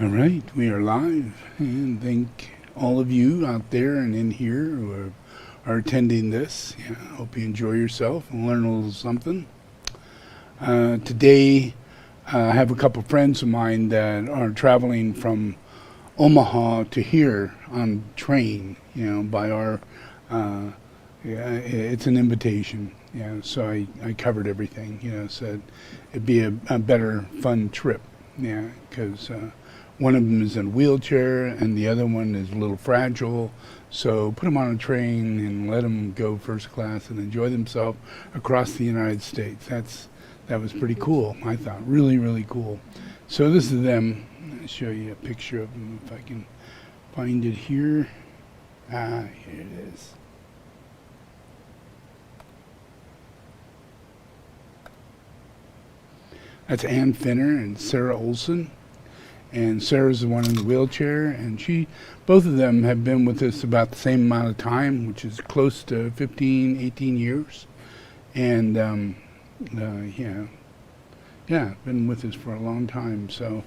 All right, we are live, and thank all of you out there and in here who are attending this. Yeah, I hope you enjoy yourself and learn a little something. Today, I have a couple friends of mine that are traveling from Omaha to here on train. By our, it's an invitation. Yeah, so I covered everything. Said it'd be a better, fun trip. Yeah, because one of them is in a wheelchair and the other one is a little fragile. So put them on a train and let them go first class and enjoy themselves across the United States. That was pretty cool, I thought. Really, really cool. So this is them. I'll show you a picture of them if I can find it here. Here it is. That's Ann Finner and Sarah Olson. And Sarah's the one in the wheelchair, and both of them have been with us about the same amount of time, which is close to 15, 18 years. And been with us for a long time. So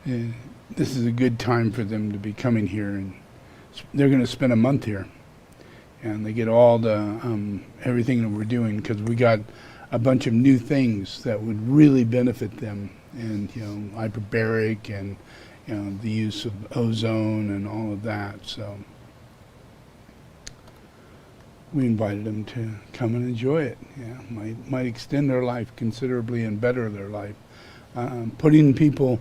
this is a good time for them to be coming here, and they're going to spend a month here, and they get all the everything that we're doing, because we got a bunch of new things that would really benefit them. And hyperbaric and the use of ozone and all of that. So we invited them to come and enjoy it. Yeah, might extend their life considerably and better their life. Putting people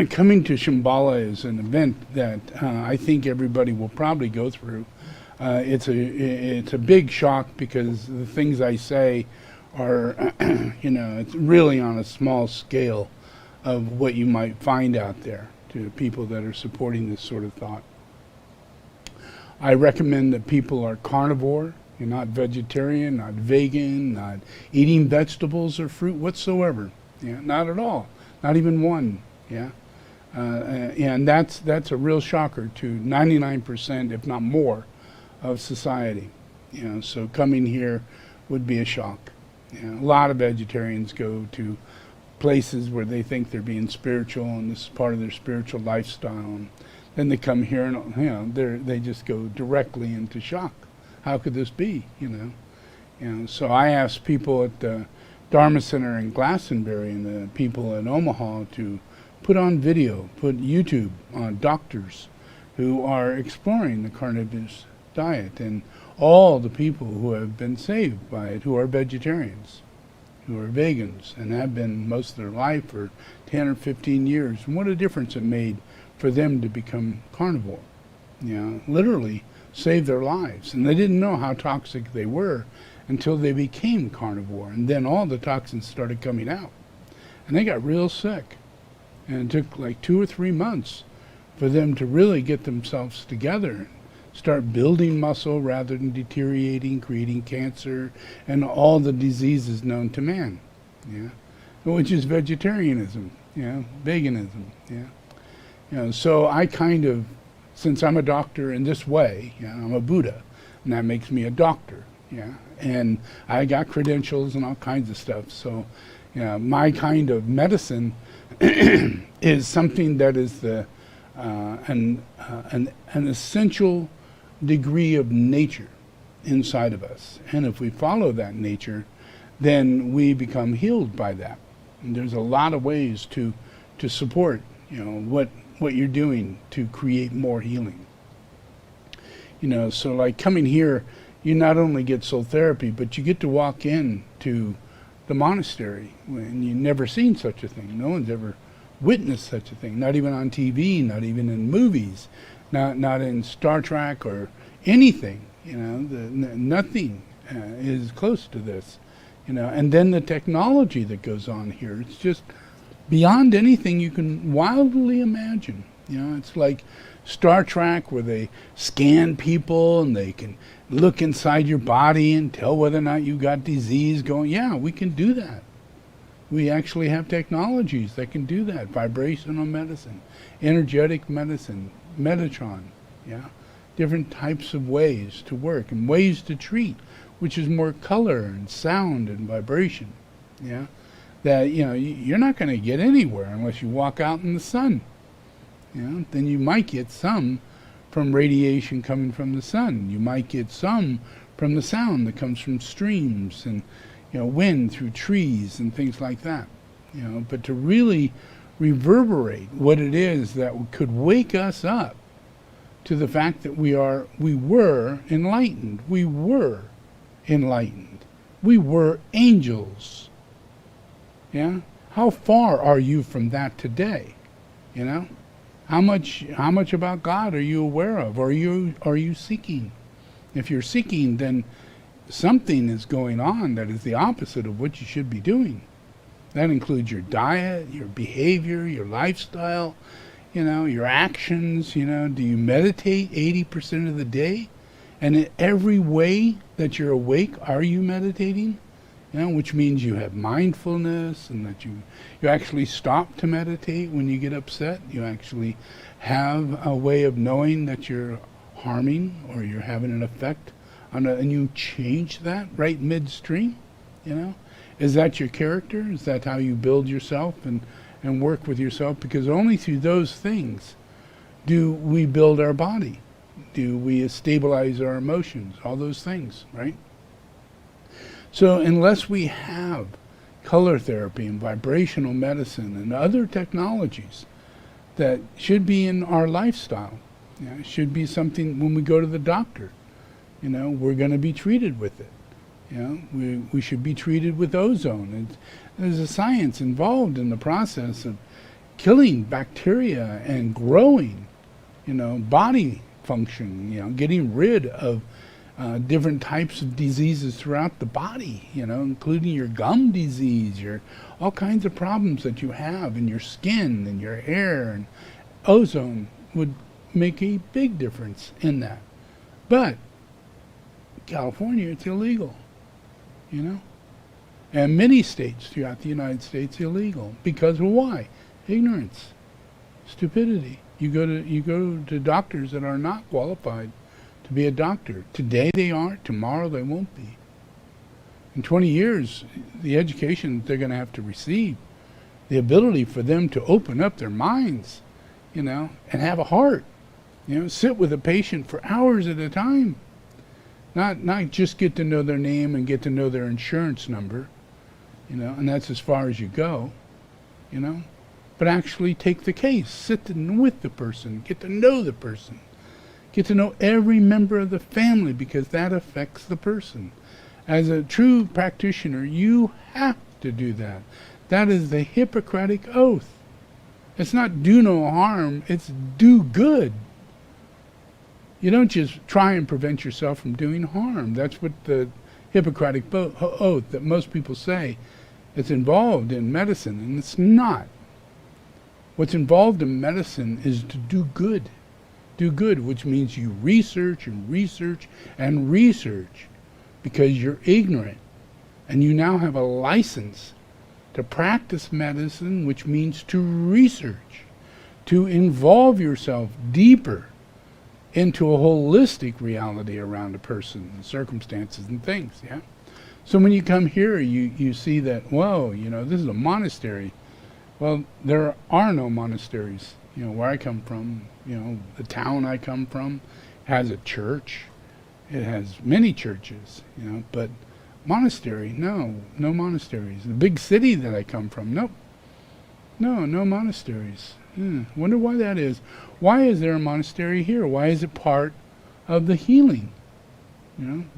coming to Shambhala is an event that I think everybody will probably go through. It's a big shock, because the things I say are, it's really on a small scale of what you might find out there to people that are supporting this sort of thought. I recommend that people are carnivore. You're not vegetarian, not vegan, not eating vegetables or fruit whatsoever. Yeah, not at all, not even one. Yeah, and that's a real shocker to 99%, if not more, of society. So coming here would be a shock. A lot of vegetarians go to places where they think they're being spiritual, and this is part of their spiritual lifestyle. And then they come here and they just go directly into shock. How could this be? So I asked people at the Dharma Center in Glastonbury and the people in Omaha to put on video, put YouTube on doctors who are exploring the carnivorous diet, and all the people who have been saved by it, who are vegetarians, who are vegans, and have been most of their life for 10 or 15 years. And what a difference it made for them to become carnivore. Literally saved their lives. And they didn't know how toxic they were until they became carnivore. And then all the toxins started coming out. And they got real sick. And it took like 2 or 3 months for them to really get themselves together, start building muscle rather than deteriorating, creating cancer, and all the diseases known to man. Which is vegetarianism, veganism. So I kind of, since I'm a doctor in this way, I'm a Buddha, and that makes me a doctor. And I got credentials and all kinds of stuff. So my kind of medicine is something that is an essential degree of nature inside of us. And if we follow that nature, then we become healed by that. And there's a lot of ways to support what you're doing to create more healing. So like coming here, you not only get soul therapy, but you get to walk in to the monastery, and you've never seen such a thing. No one's ever witnessed such a thing, not even on TV, not even in movies, not in Star Trek or anything. Nothing is close to this. And then the technology that goes on here, it's just beyond anything you can wildly imagine. It's like Star Trek, where they scan people and they can look inside your body and tell whether or not you got disease going. Yeah, we can do that. We actually have technologies that can do that. Vibrational medicine, energetic medicine, Metatron, different types of ways to work and ways to treat, which is more color and sound and vibration. That you're not going to get anywhere unless you walk out in the sun. then you might get some from radiation coming from the sun. You might get some from the sound that comes from streams and wind through trees and things like that. But to really reverberate what it is that could wake us up to the fact that we were enlightened. We were enlightened. We were angels. Yeah? How far are you from that today? How much about God are you aware of? Or are you seeking? If you're seeking, then something is going on that is the opposite of what you should be doing. That includes your diet, your behavior, your lifestyle, your actions. Do you meditate 80% of the day? And in every way that you're awake, are you meditating? Which means you have mindfulness, and that you actually stop to meditate when you get upset. You actually have a way of knowing that you're harming or you're having an effect on and you change that right midstream. Is that your character? Is that how you build yourself and work with yourself? Because only through those things do we build our body. Do we stabilize our emotions? All those things, right? So unless we have color therapy and vibrational medicine and other technologies that should be in our lifestyle, it should be something when we go to the doctor, we're going to be treated with it. We should be treated with ozone. There's a science involved in the process of killing bacteria and growing, body function, getting rid of different types of diseases throughout the body, including your gum disease, all kinds of problems that you have in your skin and your hair, and ozone would make a big difference in that. But California, it's illegal, and many states throughout the United States illegal. Because of why? Ignorance, stupidity. You go to doctors that are not qualified to be a doctor. Today they are, tomorrow they won't be. In 20 years, the education that they're going to have to receive, the ability for them to open up their minds, and have a heart, sit with a patient for hours at a time, not just get to know their name and get to know their insurance number, and that's as far as you go, but actually take the case, sit with the person, get to know the person. Get to know every member of the family, because that affects the person. As a true practitioner, you have to do that. That is the Hippocratic Oath. It's not do no harm, it's do good. You don't just try and prevent yourself from doing harm. That's what the Hippocratic Oath that most people say it's involved in medicine, and it's not. What's involved in medicine is to do good. Do good, which means you research and research and research, because you're ignorant, and you now have a license to practice medicine, which means to research, to involve yourself deeper into a holistic reality around a person and circumstances and things. So when you come here, you see that, whoa, this is a monastery. Well, there are no monasteries. Where I come from, the town I come from has a church. It has many churches, but monastery, no monasteries. The big city that I come from, no monasteries. Wonder why that is. Why is there a monastery here? Why is it part of the healing?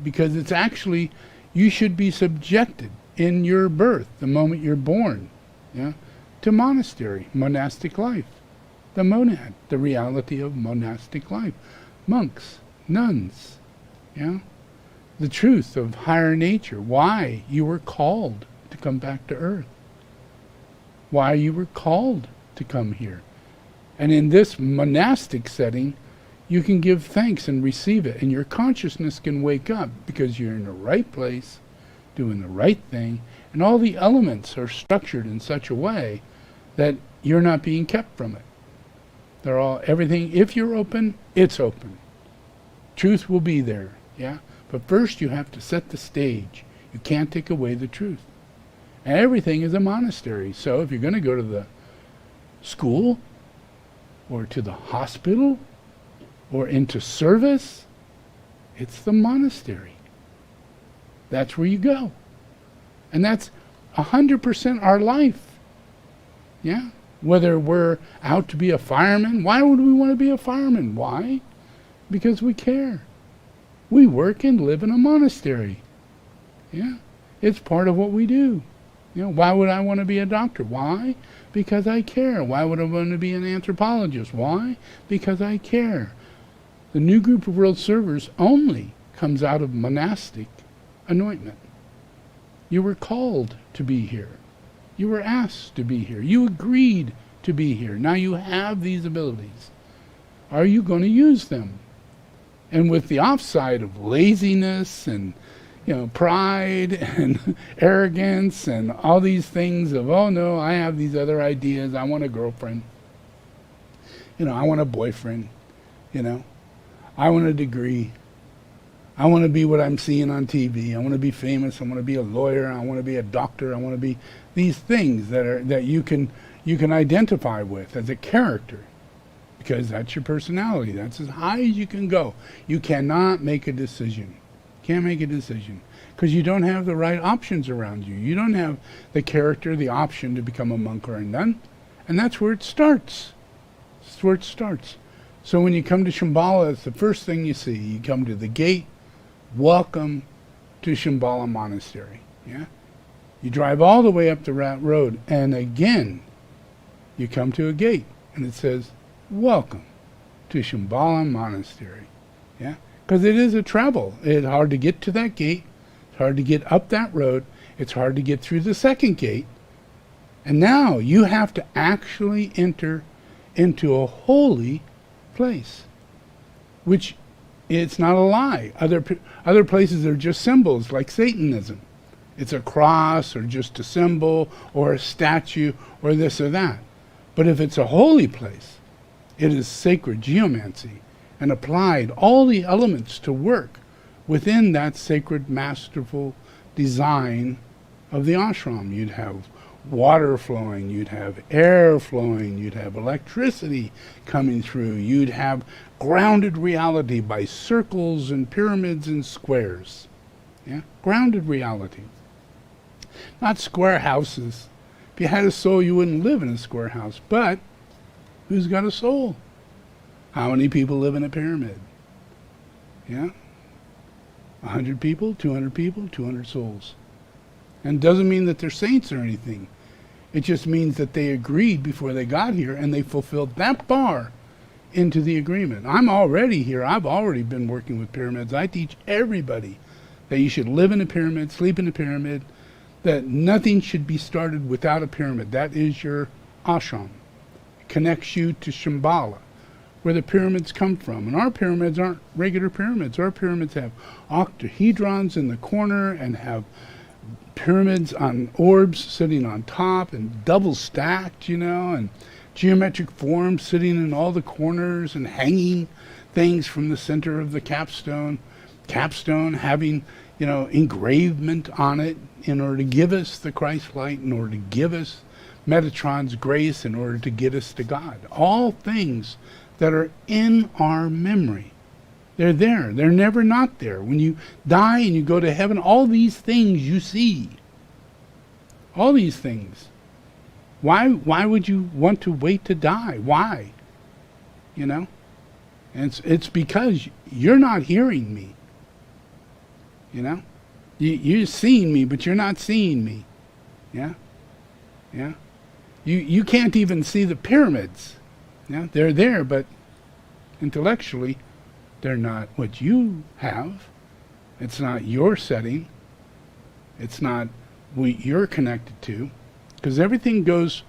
Because it's actually, you should be subjected in your birth, the moment you're born, to monastery, monastic life. The monad, the reality of monastic life. Monks, nuns, the truth of higher nature, why you were called to come back to earth, why you were called to come here. And in this monastic setting, you can give thanks and receive it, and your consciousness can wake up because you're in the right place, doing the right thing, and all the elements are structured in such a way that you're not being kept from it. They're all, everything, if you're open, it's open. Truth will be there, But first you have to set the stage. You can't take away the truth. And everything is a monastery. So if you're going to go to the school, or to the hospital or into service. It's the monastery. That's where you go. And that's 100% our life. Yeah? Whether we're out to be a fireman. Why would we want to be a fireman? Why? Because we care. We work and live in a monastery. Yeah? It's part of what we do. Why would I want to be a doctor? Why? Because I care. Why would I want to be an anthropologist? Why? Because I care. The new group of world servers only comes out of monastic anointment. You were called to be here. You were asked to be here. You agreed to be here. Now you have these abilities. Are you going to use them? And with the offside of laziness and pride and arrogance and all these things of, oh no, I have these other ideas. I want a girlfriend. I want a boyfriend. I want a degree. I want to be what I'm seeing on TV. I want to be famous. I want to be a lawyer. I want to be a doctor. I want to be these things that you can identify with as a character, because that's your personality. That's as high as you can go. You cannot make a decision. Can't make a decision because you don't have the right options around you. You don't have the character, the option to become a monk or a nun, and that's where it starts. That's where it starts. So when you come to Shambhala, it's the first thing you see. You come to the gate. Welcome to Shambhala Monastery. Yeah, you drive all the way up the road, and again, you come to a gate, and it says, "Welcome to Shambhala Monastery." Yeah. Because it is a travel. It's hard to get to that gate. It's hard to get up that road. It's hard to get through the second gate. And now you have to actually enter into a holy place, which it's not a lie. Other places are just symbols, like Satanism. It's a cross or just a symbol or a statue or this or that. But if it's a holy place, it is sacred geomancy, and applied all the elements to work within that sacred, masterful design of the ashram. You'd have water flowing, you'd have air flowing, you'd have electricity coming through, you'd have grounded reality by circles and pyramids and squares. Yeah? Grounded reality. Not square houses. If you had a soul, you wouldn't live in a square house. But who's got a soul? How many people live in a pyramid? Yeah? 100 people, 200 people, 200 souls. And it doesn't mean that they're saints or anything. It just means that they agreed before they got here, and they fulfilled that bar into the agreement. I'm already here. I've already been working with pyramids. I teach everybody that you should live in a pyramid, sleep in a pyramid, that nothing should be started without a pyramid. That is your ashram. It connects you to Shambhala, where the pyramids come from. And our pyramids aren't regular pyramids. Our pyramids have octahedrons in the corner and have pyramids on orbs sitting on top and double stacked, and geometric forms sitting in all the corners and hanging things from the center of the capstone. Capstone having, engravement on it in order to give us the Christ light, in order to give us Metatron's grace, in order to get us to God. All things that are in our memory. They're there. They're never not there. When you die and you go to heaven, all these things you see. All these things. Why would you want to wait to die? Why? And it's because you're not hearing me. You're seeing me, but you're not seeing me. Yeah? Yeah? You can't even see the pyramids. Yeah, they're there, but intellectually, they're not what you have. It's not your setting. It's not what you're connected to, because everything goes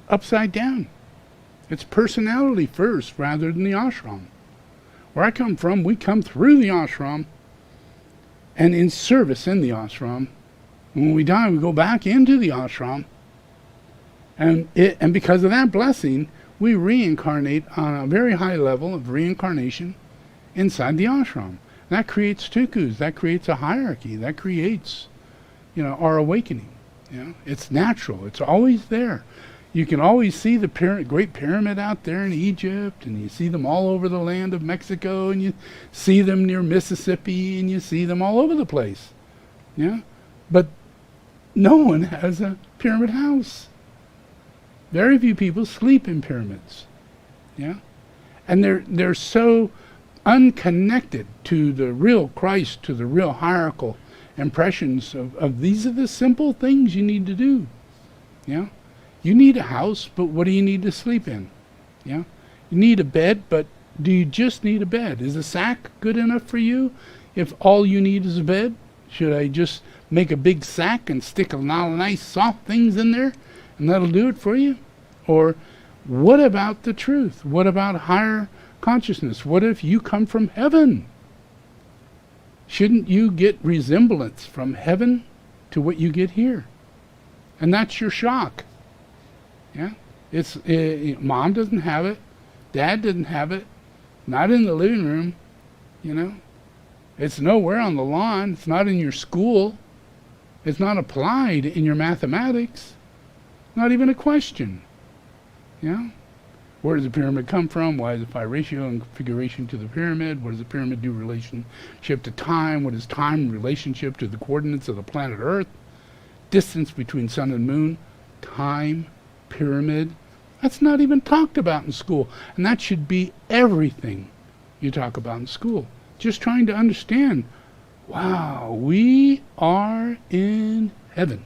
upside down. It's personality first rather than the ashram. Where I come from, we come through the ashram and in service in the ashram. When we die, we go back into the ashram, and because of that blessing, we reincarnate on a very high level of reincarnation inside the ashram. That creates tukus. That creates a hierarchy. That creates, our awakening. It's natural. It's always there. You can always see the Great Pyramid out there in Egypt, and you see them all over the land of Mexico, and you see them near Mississippi, and you see them all over the place. Yeah? But no one has a pyramid house. Very few people sleep in pyramids. Yeah? And they're so unconnected to the real Christ, to the real hierarchical impressions of these are the simple things you need to do. Yeah? You need a house, but what do you need to sleep in? Yeah? You need a bed, but do you just need a bed? Is a sack good enough for you if all you need is a bed? Should I just make a big sack and stick a lot of nice soft things in there and that'll do it for you? Or what about the truth? What about higher consciousness? What if you come from heaven? Shouldn't you get resemblance from heaven to what you get here? And that's your shock. Yeah, it's mom doesn't have it, dad doesn't have it, not in the living room, you know. It's nowhere on the lawn. It's not in your school. It's not applied in your mathematics. Not even a question. Yeah. Where does the pyramid come from? Why is the pi ratio and configuration to the pyramid? What does the pyramid do in relationship to time? What is time in relationship to the coordinates of the planet Earth? Distance between sun and moon, time, pyramid. That's not even talked about in school. And that should be everything you talk about in school. Just trying to understand, wow, we are in heaven.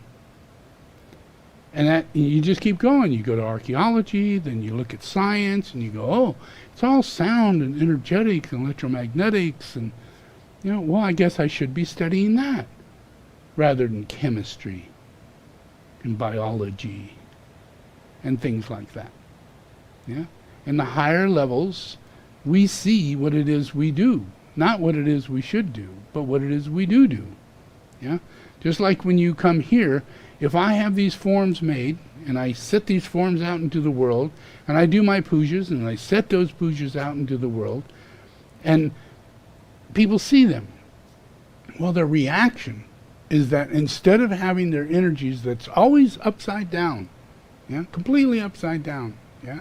And that you just keep going. You go to archaeology, then you look at science, and you go, oh, it's all sound and energetics and electromagnetics. And, you know, well, I guess I should be studying that rather than chemistry and biology and things like that. Yeah? In the higher levels, we see what it is we do. Not what it is we should do, but what it is we do. Yeah? Just like when you come here, if I have these forms made, and I set these forms out into the world, and I do my pujas, and I set those pujas out into the world, and people see them, well, their reaction is that instead of having their energies that's always upside down, yeah, completely upside down, yeah,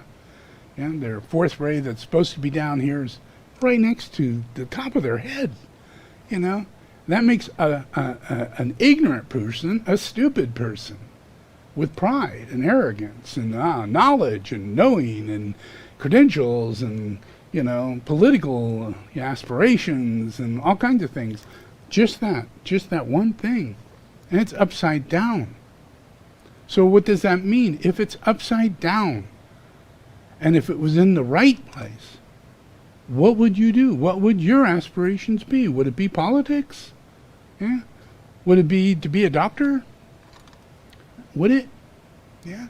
their fourth ray that's supposed to be down here is right next to the top of their head, you know. That makes an ignorant person a stupid person with pride and arrogance and knowledge and knowing and credentials and, you know, political aspirations and all kinds of things. Just that one thing. And it's upside down. So what does that mean? If it's upside down and if it was in the right place, what would you do? What would your aspirations be? Would it be politics? Yeah? Would it be to be a doctor? Would it? Yeah?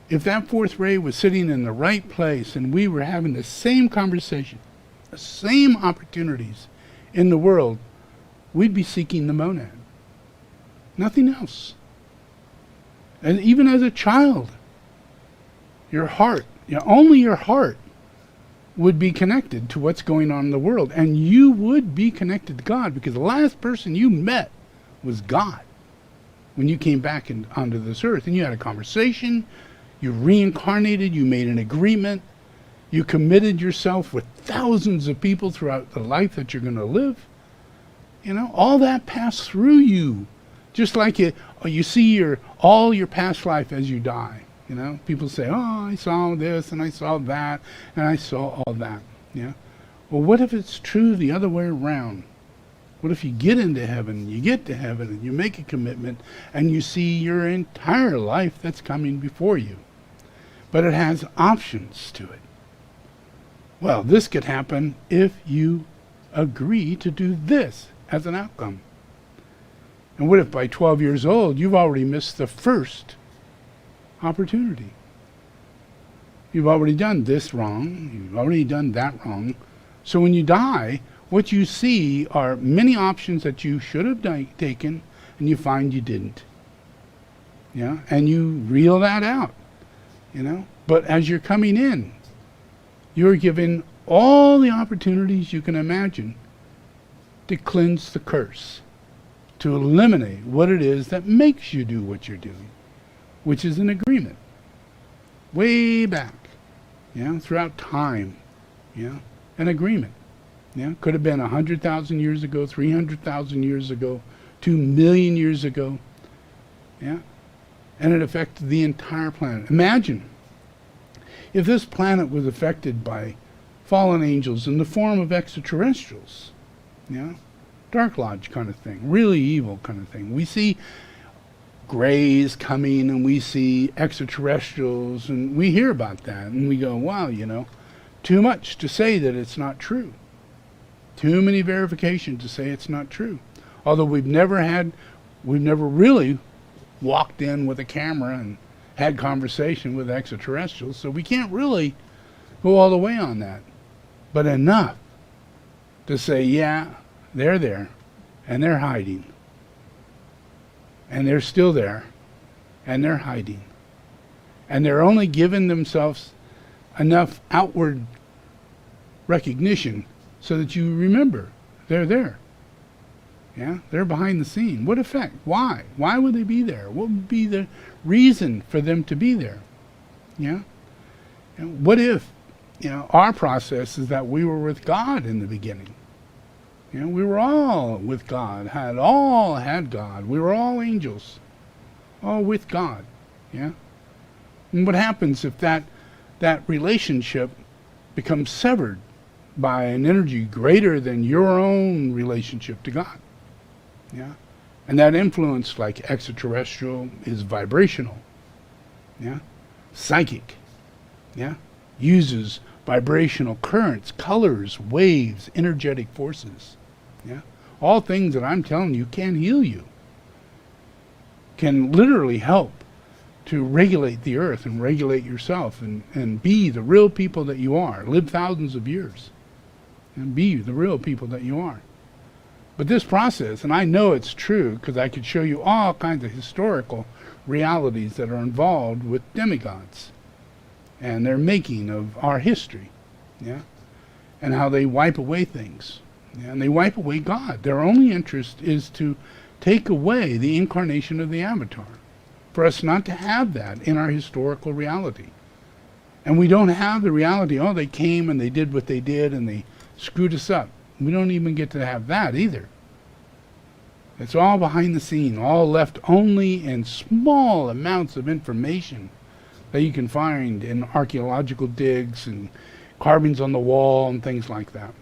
If that fourth ray was sitting in the right place and we were having the same conversation, the same opportunities in the world, we'd be seeking the monad. Nothing else. And even as a child, your heart, only your heart would be connected to what's going on in the world. And you would be connected to God because the last person you met was God when you came back onto this earth. And you had a conversation, you reincarnated, you made an agreement, you committed yourself with thousands of people throughout the life that you're going to live. You know, all that passed through you. Just like you see all your past life as you die. You know, people say, oh, I saw this and I saw that and I saw all that. Yeah. Well, what if it's true the other way around? What if you get into heaven, you get to heaven and you make a commitment and you see your entire life that's coming before you? But it has options to it. Well, this could happen if you agree to do this as an outcome. And what if by 12 years old, you've already missed the first opportunity? You've already done this wrong. You've already done that wrong. So when you die, what you see are many options that you should have taken, and you find you didn't. Yeah, and you reel that out. You know, but as you're coming in, you're given all the opportunities you can imagine to cleanse the curse, to eliminate what it is that makes you do what you're doing, which is an agreement. way back, throughout time, an agreement. Could have been 100,000 years ago, 300,000 years ago, 2 million years ago, and it affected the entire planet. Imagine if this planet was affected by fallen angels in the form of extraterrestrials, Dark Lodge kind of thing, really evil kind of thing. We see grays coming and we see extraterrestrials and we hear about that and we go, wow, too much to say that it's not true. Too many verifications to say it's not true. Although we've never really walked in with a camera and had conversation with extraterrestrials, so we can't really go all the way on that. But enough to say, yeah, they're there, and they're hiding. And they're still there, and they're hiding. And they're only giving themselves enough outward recognition so that you remember they're there. They're behind the scene. What effect? Why? Why would they be there? What would be the reason for them to be there? What if, our process is that we were with God in the beginning? We were all with God, all had God. We were all angels, all with God. And what happens if that relationship becomes severed by an energy greater than your own relationship to God? And that influence, like extraterrestrial, is vibrational. Psychic. Uses vibrational currents, colors, waves, energetic forces. All things that I'm telling you can heal you. Can literally help to regulate the earth and regulate yourself and be the real people that you are. Live thousands of years and be the real people that you are. But this process, and I know it's true because I could show you all kinds of historical realities that are involved with demigods and their making of our history, and how they wipe away things, and they wipe away God. Their only interest is to take away the incarnation of the avatar, for us not to have that in our historical reality. And we don't have the reality, they came and they did what they did and they screwed us up. We don't even get to have that either. It's all behind the scene, all left only in small amounts of information that you can find in archaeological digs and carvings on the wall and things like that.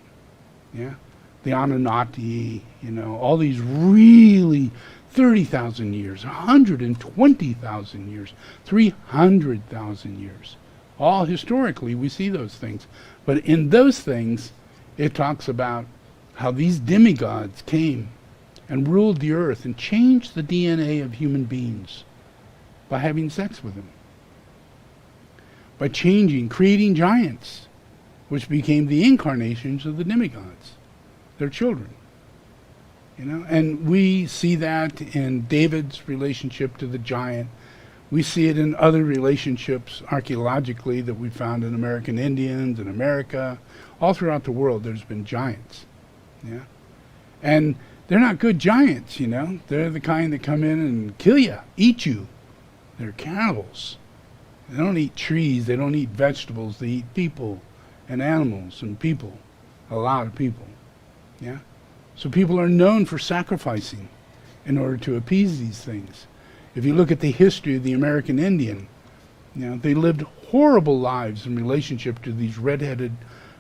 The Anunnaki, all these really 30,000 years, 120,000 years, 300,000 years. All historically we see those things. But in those things, it talks about how these demigods came and ruled the earth and changed the DNA of human beings by having sex with them. By creating giants, which became the incarnations of the demigods, their children. And we see that in David's relationship to the giant. We see it in other relationships archaeologically that we found in American Indians, in America. All throughout the world there's been giants. And they're not good giants, They're the kind that come in and kill you, eat you. They're cannibals. They don't eat trees, they don't eat vegetables, they eat people and animals and people. A lot of people. So people are known for sacrificing in order to appease these things. If you look at the history of the American Indian, they lived horrible lives in relationship to these red-headed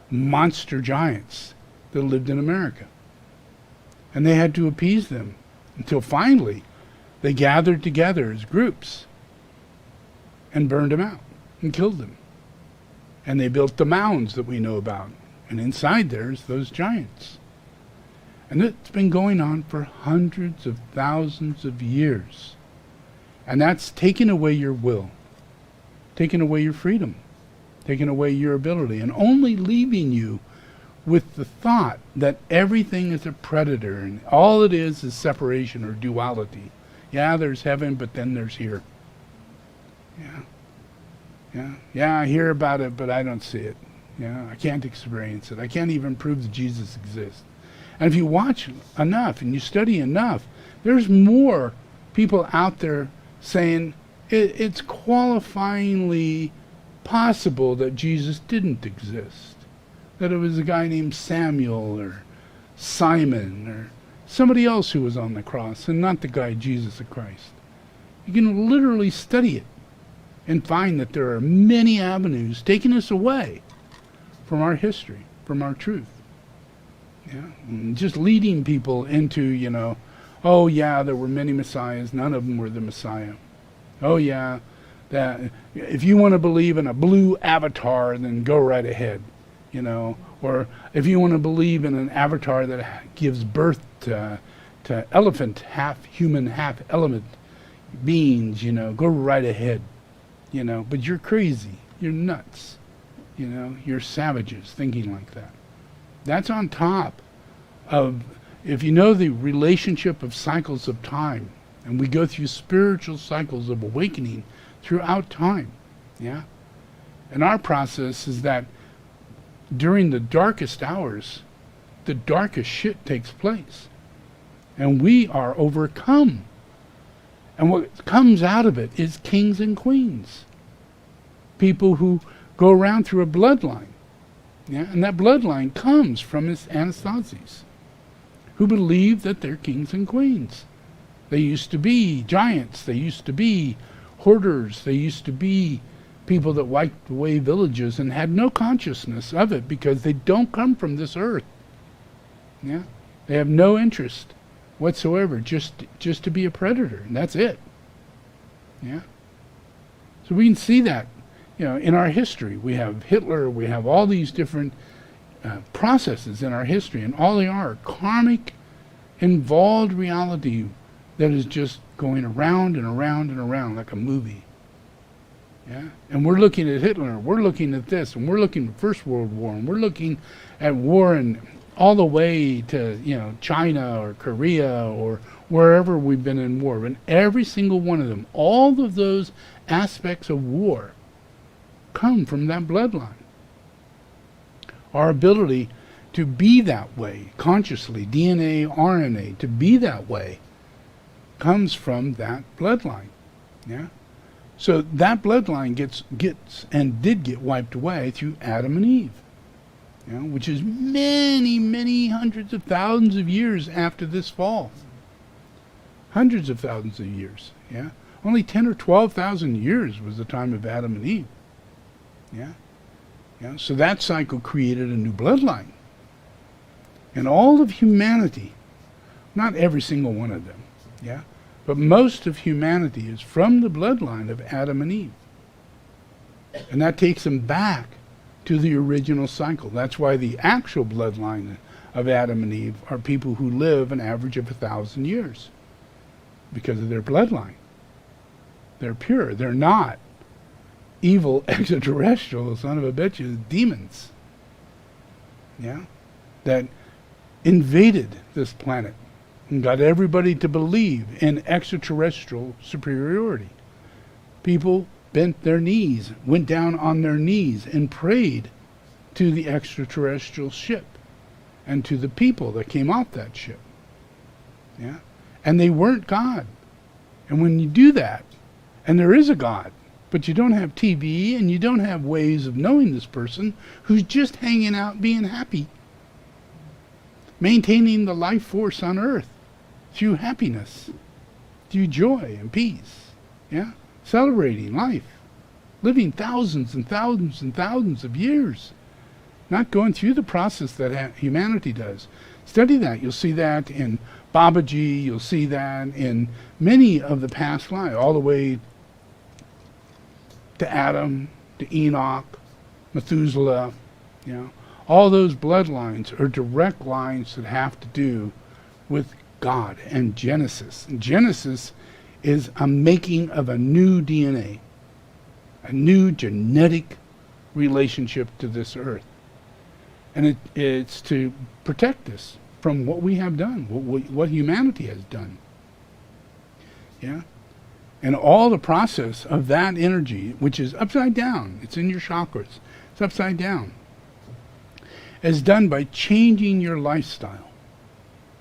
monster giants that lived in America. And they had to appease them until finally they gathered together as groups and burned them out and killed them. And they built the mounds that we know about. And inside there's those giants. And it's been going on for hundreds of thousands of years. And that's taking away your will, taking away your freedom, taking away your ability, and only leaving you with the thought that everything is a predator and all it is separation or duality. There's heaven, but then there's here. I hear about it, but I don't see it. I can't experience it. I can't even prove that Jesus exists. And if you watch enough and you study enough, there's more people out there saying it's qualifyingly possible that Jesus didn't exist, that it was a guy named Samuel or Simon or somebody else who was on the cross and not the guy Jesus the Christ. You can literally study it and find that there are many avenues taking us away from our history, from our truth. Yeah, and just leading people into, oh yeah, there were many messiahs, none of them were the Messiah. Oh yeah, that if you want to believe in a blue avatar, then go right ahead, or if you want to believe in an avatar that gives birth to elephant, half human, half element beings, go right ahead, but you're crazy, you're nuts, you're savages thinking like that. That's on top of, if you know the relationship of cycles of time, and we go through spiritual cycles of awakening throughout time, yeah? And our process is that during the darkest hours, the darkest shit takes place. And we are overcome. And what comes out of it is kings and queens. People who go around through a bloodline. Yeah? And that bloodline comes from his Anastasis, who believe that they're kings and queens. They used to be giants. They used to be hoarders. They used to be people that wiped away villages and had no consciousness of it because they don't come from this earth. Yeah? They have no interest whatsoever, just to be a predator, and that's it. Yeah? So we can see that, in our history. We have Hitler, we have all these different processes in our history, and all they are karmic, involved reality that is just going around and around and around like a movie. Yeah? And we're looking at Hitler, we're looking at this, and we're looking at First World War, and we're looking at war and all the way to, China or Korea or wherever we've been in war. And every single one of them, all of those aspects of war come from that bloodline. Our ability to be that way, consciously, DNA, RNA, to be that way, comes from that bloodline. Yeah? So that bloodline gets and did get wiped away through Adam and Eve, which is many, many hundreds of thousands of years after this fall. Hundreds of thousands of years. Yeah? Only 10 or 12,000 years was the time of Adam and Eve. Yeah? Yeah? So that cycle created a new bloodline. And all of humanity, not every single one of them, yeah, but most of humanity is from the bloodline of Adam and Eve. And that takes them back to the original cycle. That's why the actual bloodline of Adam and Eve are people who live an average of 1,000 years because of their bloodline. They're pure. They're not evil extraterrestrial son of a bitches, demons, yeah, that invaded this planet and got everybody to believe in extraterrestrial superiority. People bent their knees, went down on their knees and prayed to the extraterrestrial ship and to the people that came off that ship. Yeah? And they weren't God. And when you do that, and there is a God, but you don't have TV and you don't have ways of knowing this person who's just hanging out being happy, maintaining the life force on earth through happiness, through joy and peace, yeah, celebrating life, living thousands and thousands and thousands of years, not going through the process that humanity does. Study that. You'll see that in Babaji, you'll see that in many of the past lives, all the way to Adam, to Enoch, Methuselah, all those bloodlines are direct lines that have to do with God and Genesis. And Genesis is a making of a new DNA, a new genetic relationship to this earth. And it's to protect us from what we have done, what humanity has done. Yeah? And all the process of that energy, which is upside down, it's in your chakras, it's upside down, is done by changing your lifestyle.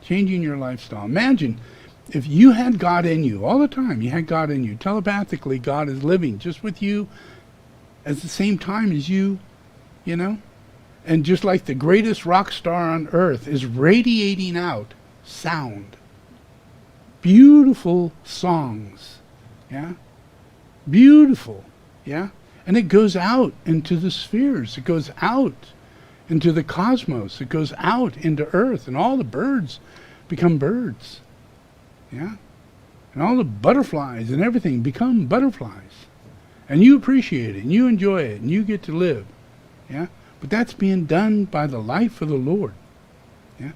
Changing your lifestyle. Imagine if you had God in you all the time, you had God in you. Telepathically, God is living just with you at the same time as you, you know? And just like the greatest rock star on earth is radiating out sound. Beautiful songs. Yeah? Beautiful. Yeah? And it goes out into the spheres. It goes out into the cosmos. It goes out into Earth. And all the birds become birds. Yeah? And all the butterflies and everything become butterflies. And you appreciate it, and you enjoy it, and you get to live. Yeah? But that's being done by the life of the Lord. Yeah?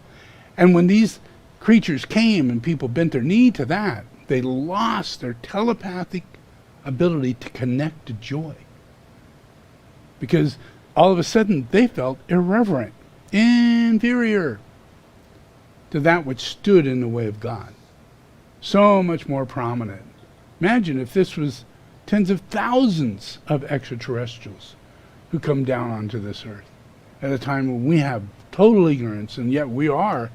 And when these creatures came and people bent their knee to that, they lost their telepathic ability to connect to joy. Because all of a sudden they felt irreverent, inferior to that which stood in the way of God. So much more prominent. Imagine if this was tens of thousands of extraterrestrials who come down onto this earth at a time when we have total ignorance, and yet we are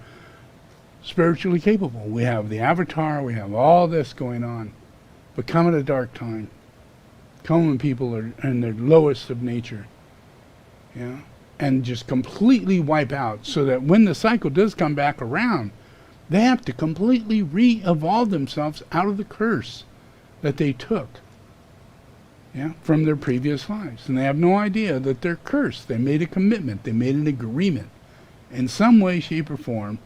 spiritually capable. We have the avatar, we have all this going on. But come at a dark time. Come when people are in their lowest of nature. Yeah? And just completely wipe out, so that when the cycle does come back around, they have to completely re-evolve themselves out of the curse that they took, yeah, from their previous lives. And they have no idea that they're cursed. They made a commitment. They made an agreement in some way, shape, or form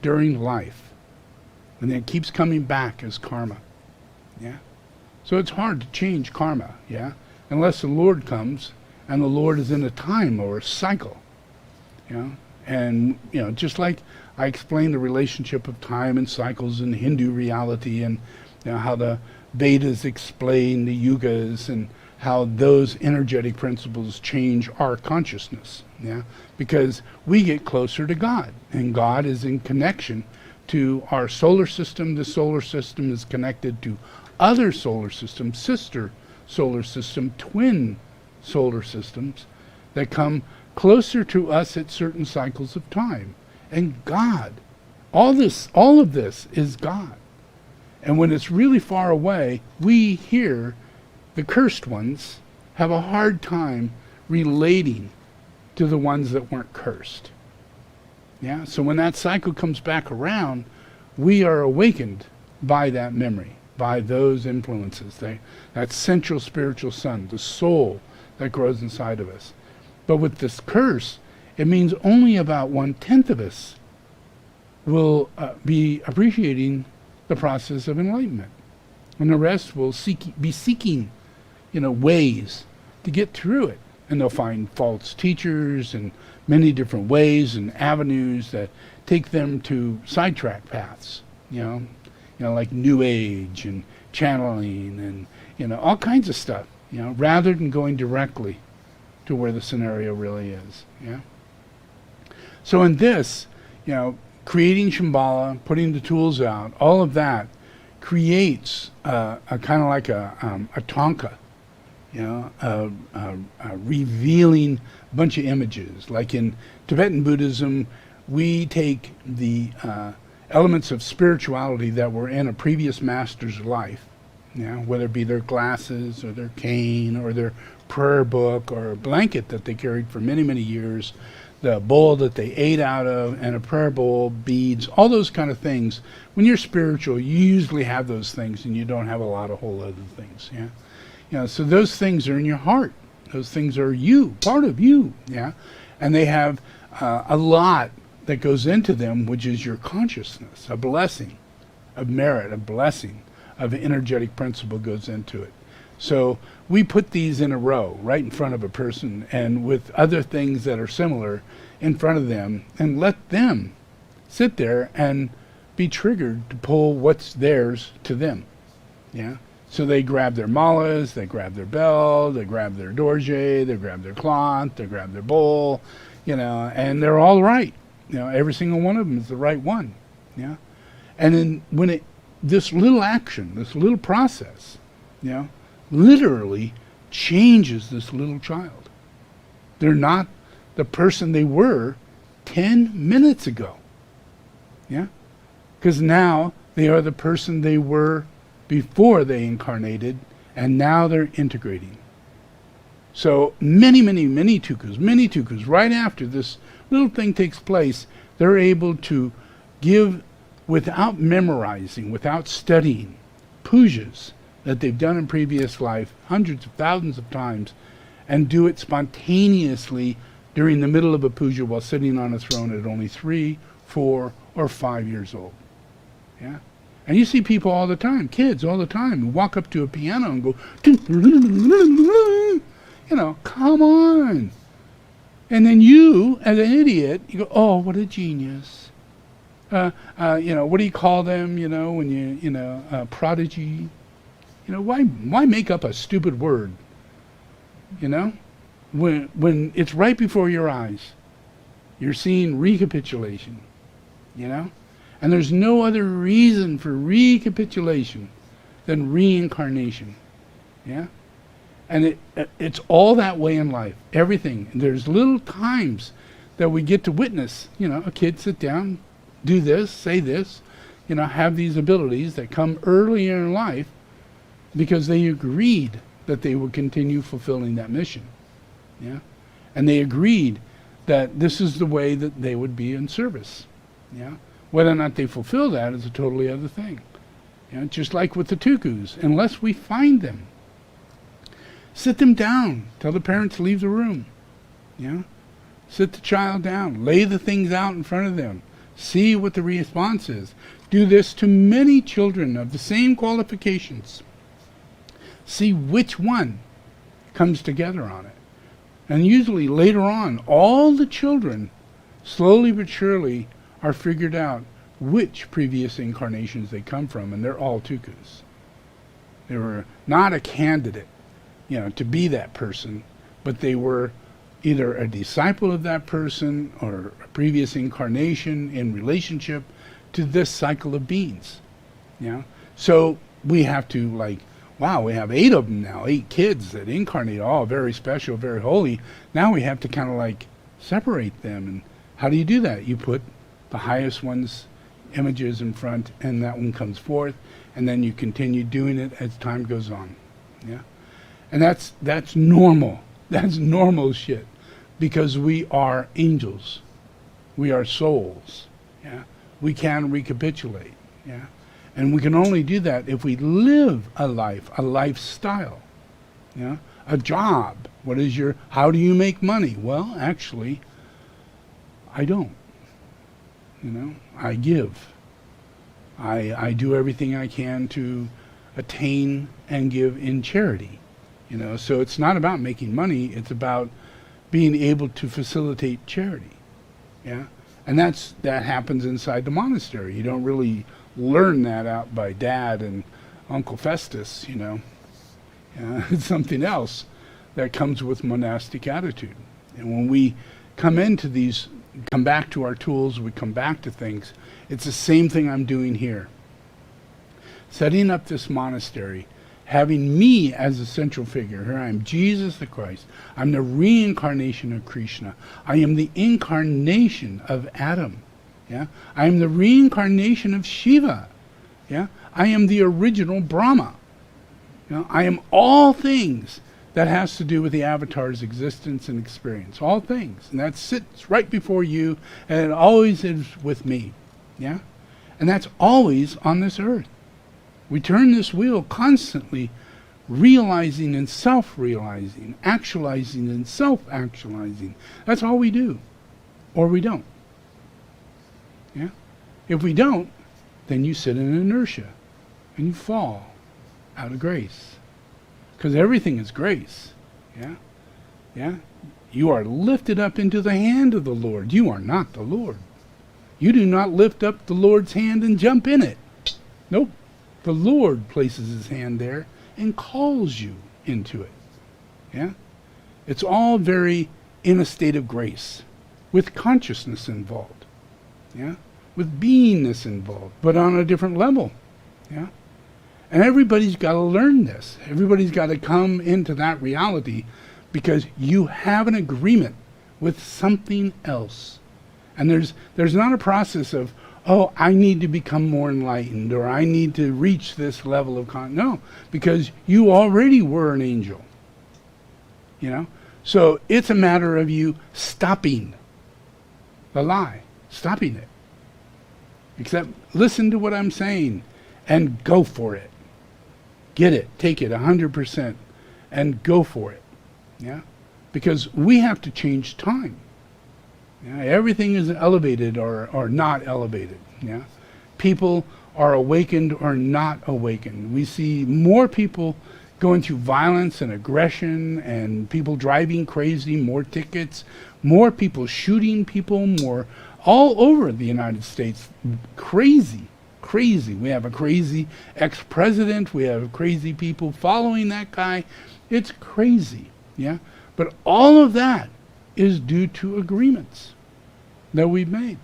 during life. And then it keeps coming back as karma. Yeah? So it's hard to change karma, yeah? Unless the Lord comes, and the Lord is in a time or a cycle. You know? And, you know, just like I explained the relationship of time and cycles in Hindu reality, and you know, how the Vedas explain the yugas, and how those energetic principles change our consciousness. Yeah? Because we get closer to God, and God is in connection to our solar system. The solar system is connected to other solar systems, sister solar system, twin solar systems that come closer to us at certain cycles of time. And God, all of this is God. And when it's really far away, we here, the cursed ones, have a hard time relating to the ones that weren't cursed. Yeah? So when that cycle comes back around, we are awakened by that memory, by those influences, that central spiritual sun, the soul that grows inside of us. But with this curse, it means only about 1/10 of us will be appreciating the process of enlightenment. And the rest will be seeking, ways to get through it. And they'll find false teachers and many different ways and avenues that take them to sidetrack paths, like New Age and channeling and, all kinds of stuff, rather than going directly to where the scenario really is. Yeah. So in this, creating Shambhala, putting the tools out, all of that creates a kind of like a tonka, a revealing bunch of images. Like in Tibetan Buddhism, we take the elements of spirituality that were in a previous master's life, whether it be their glasses or their cane or their prayer book or a blanket that they carried for many, many years, the bowl that they ate out of, and a prayer bowl, beads, all those kind of things. When you're spiritual, you usually have those things, and you don't have a lot of whole other things. Yeah, so those things are in your heart. Those things are you, part of you. Yeah, and they have a lot that goes into them, which is your consciousness, a blessing, of merit, a blessing, of energetic principle goes into it. So we put these in a row right in front of a person, and with other things that are similar in front of them, and let them sit there and be triggered to pull what's theirs to them. Yeah. So they grab their malas, they grab their bell, they grab their dorje, they grab their cloth, they grab their bowl, and they're all right. Every single one of them is the right one. Yeah. And then when this little action, this little process, literally changes this little child. They're not the person they were 10 minutes ago. Yeah? Because now they are the person they were before they incarnated, and now they're integrating. So many tukus, right after this little thing takes place, they're able to give, without memorizing, without studying, pujas that they've done in previous life, hundreds of thousands of times, and do it spontaneously during the middle of a puja while sitting on a throne at only 3, 4, or 5 years old. Yeah? And you see people all the time, kids all the time, who walk up to a piano and go, you know, come on. And then you, as an idiot, you go, oh, what a genius. You know, what do you call them, you know, when prodigy? You know, why make up a stupid word? You know? When it's right before your eyes, you're seeing recapitulation, you know? And there's no other reason for recapitulation than reincarnation, yeah? And it's all that way in life, everything. And there's little times that we get to witness, you know, a kid sit down, do this, say this, you know, have these abilities that come earlier in life because they agreed that they would continue fulfilling that mission. Yeah, and they agreed that this is the way that they would be in service. Yeah, whether or not they fulfill that is a totally other thing. Yeah, just like with the tukus, unless we find them, sit them down, tell the parents to leave the room. Yeah, sit the child down, lay the things out in front of them, see what the response is. Do this to many children of the same qualifications. See which one comes together on it. And usually later on, all the children, slowly but surely, are figured out which previous incarnations they come from, and they're all tukus. They were not a candidate, you know, to be that person, but they were either a disciple of that person or a previous incarnation in relationship to this cycle of beings. Yeah. So we have to, like, wow, we have 8 of them now, 8 kids that incarnate, all very special, very holy. Now we have to kind of like separate them. And how do you do that? You put the highest one's images in front, and that one comes forth, and then you continue doing it as time goes on. Yeah, and that's normal. That's normal shit, because we are angels, we are souls. Yeah, we can recapitulate. Yeah. And we can only do that if we live a life, a lifestyle, yeah, a job. How do you make money? Well, actually, I don't. You know, I give. I do everything I can to attain and give in charity. You know, so it's not about making money, it's about being able to facilitate charity. Yeah? And that happens inside the monastery. You don't really learn that out by Dad and Uncle Festus, you know. It's something else that comes with monastic attitude. And when we come back to our tools, we come back to things, it's the same thing I'm doing here. Setting up this monastery, having me as a central figure. Here I am, Jesus the Christ. I'm the reincarnation of Krishna. I am the incarnation of Adam. Yeah, I am the reincarnation of Shiva. Yeah, I am the original Brahma. You know, I am all things that has to do with the avatar's existence and experience. All things, and that sits right before you, and it always is with me. Yeah, and that's always on this earth. We turn this wheel constantly, realizing and self-realizing, actualizing and self-actualizing. That's all we do, or we don't. Yeah? If we don't, then you sit in inertia and you fall out of grace. Because everything is grace. Yeah? Yeah? You are lifted up into the hand of the Lord. You are not the Lord. You do not lift up the Lord's hand and jump in it. Nope. The Lord places his hand there and calls you into it. Yeah? It's all very in a state of grace, with consciousness involved. Yeah, with beingness involved, but on a different level. Yeah, and everybody's got to learn this. Everybody's got to come into that reality, because you have an agreement with something else. And there's not a process of, oh, I need to become more enlightened, or I need to reach this level of no, because you already were an angel. you know. So it's a matter of you stopping the lie, stopping it. Except listen to what I'm saying and go for it. Get it, take it 100% and go for it. Yeah? Because we have to change time. Yeah? Everything is elevated or not elevated. Yeah? People are awakened or not awakened. We see more people going through violence and aggression and people driving crazy, more tickets, more people shooting people, more all over the United States. Crazy. We have a crazy ex-president. We have crazy people following that guy. It's crazy. Yeah? But all of that is due to agreements that we've made.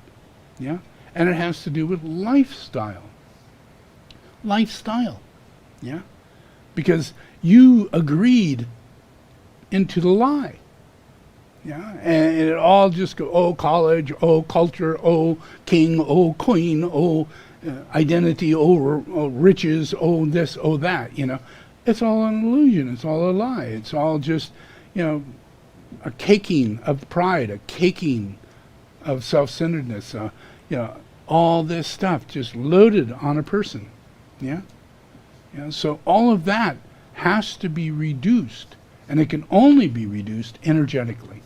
Yeah? And it has to do with lifestyle. Yeah? Because you agreed into the lie. Yeah? And it all just goes, oh, college, oh, culture, oh, king, oh, queen, oh, identity, oh, riches, oh, this, oh, that, you know. It's all an illusion. It's all a lie. It's all just, you know, a caking of pride, a caking of self-centeredness, you know, all this stuff just loaded on a person. Yeah? Yeah? So all of that has to be reduced, and it can only be reduced energetically.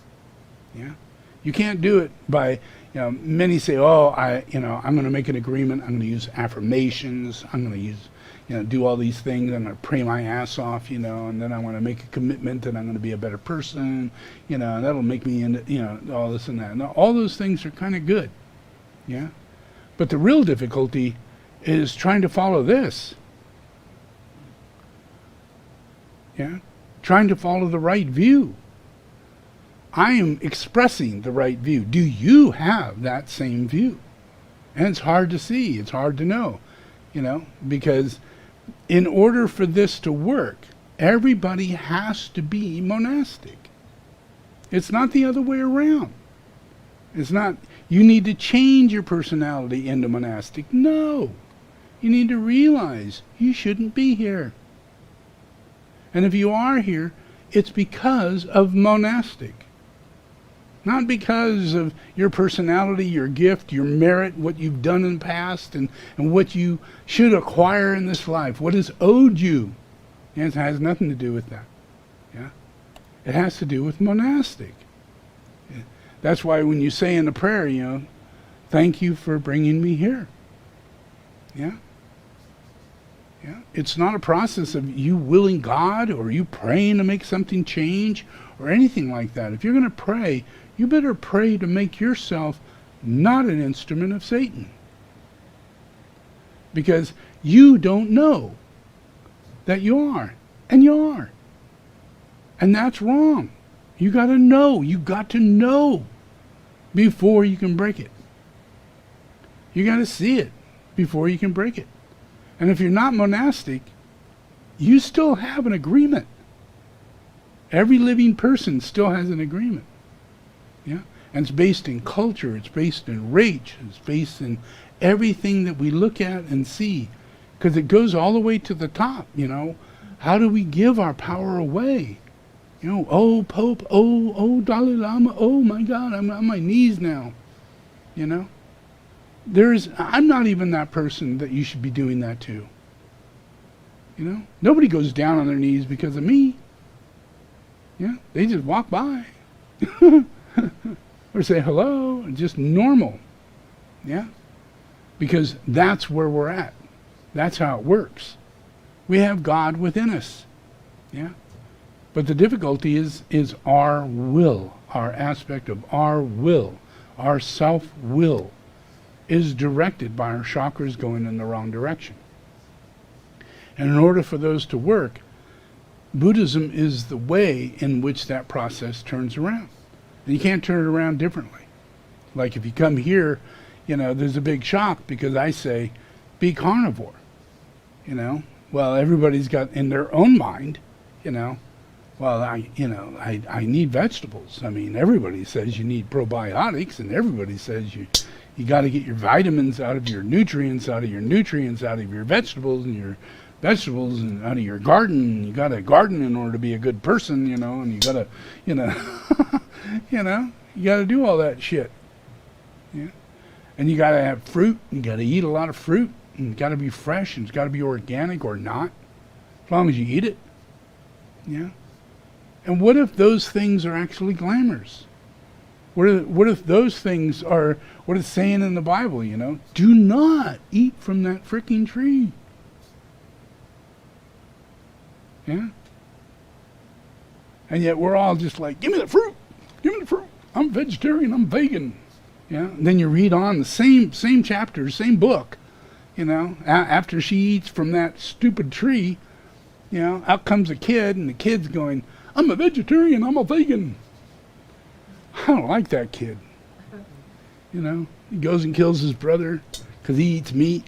Yeah? You can't do it by, you know, many say, oh, I'm going to make an agreement. I'm going to use affirmations. I'm going to use, you know, do all these things. I'm going to pray my ass off, you know, and then I want to make a commitment that I'm going to be a better person, you know, and that'll make me into, you know, all this and that. Now, all those things are kind of good. Yeah? But the real difficulty is trying to follow this. Yeah? Trying to follow the right view. I am expressing the right view. Do you have that same view? And it's hard to see. It's hard to know, you know, because in order for this to work, everybody has to be monastic. It's not the other way around. It's not, you need to change your personality into monastic. No. You need to realize you shouldn't be here. And if you are here, it's because of monastic. Not because of your personality, your gift, your merit, what you've done in the past, and what you should acquire in this life, what is owed you. And it has nothing to do with that. Yeah? It has to do with monastic. That's why when you say in the prayer, you know, thank you for bringing me here. Yeah? Yeah? It's not a process of you willing God or you praying to make something change or anything like that. If you're going to pray, you better pray to make yourself not an instrument of Satan. Because you don't know that you are. And you are. And that's wrong. You got to know. You got to know before you can break it. You got to see it before you can break it. And if you're not monastic, you still have an agreement. Every living person still has an agreement. Yeah? And it's based in culture, it's based in race, it's based in everything that we look at and see. Because it goes all the way to the top, you know. How do we give our power away? You know, oh, Pope, oh, Dalai Lama, oh my God, I'm on my knees now. You know? I'm not even that person that you should be doing that to. You know? Nobody goes down on their knees because of me. Yeah? They just walk by. Or say hello, just normal. Yeah? Because that's where we're at. That's how it works. We have God within us. Yeah? But the difficulty is our will, our aspect of our will, our self-will is directed by our chakras going in the wrong direction. And in order for those to work, Buddhism is the way in which that process turns around. And you can't turn it around differently. Like if you come here, you know, there's a big shock because I say, be carnivore. You know, well, everybody's got in their own mind, you know, well, I need vegetables. I mean, everybody says you need probiotics, and everybody says you got to get your vitamins out of your nutrients, out of your vegetables, and your vegetables out of your garden. You got to garden in order to be a good person, and you got to, you got to do all that shit. Yeah. And you got to have fruit. You got to eat a lot of fruit. And it's got to be fresh, and it's got to be organic or not, as long as you eat it. Yeah. And what if those things are actually glamours? What if those things are what it's saying in the Bible, Do not eat from that freaking tree. Yeah? And yet we're all just like, give me the fruit. Give me the fruit. I'm vegetarian. I'm vegan. Yeah? And then you read on the same chapter, same book, after she eats from that stupid tree, out comes a kid, and the kid's going, I'm a vegetarian. I'm a vegan. I don't like that kid. He goes and kills his brother because he eats meat.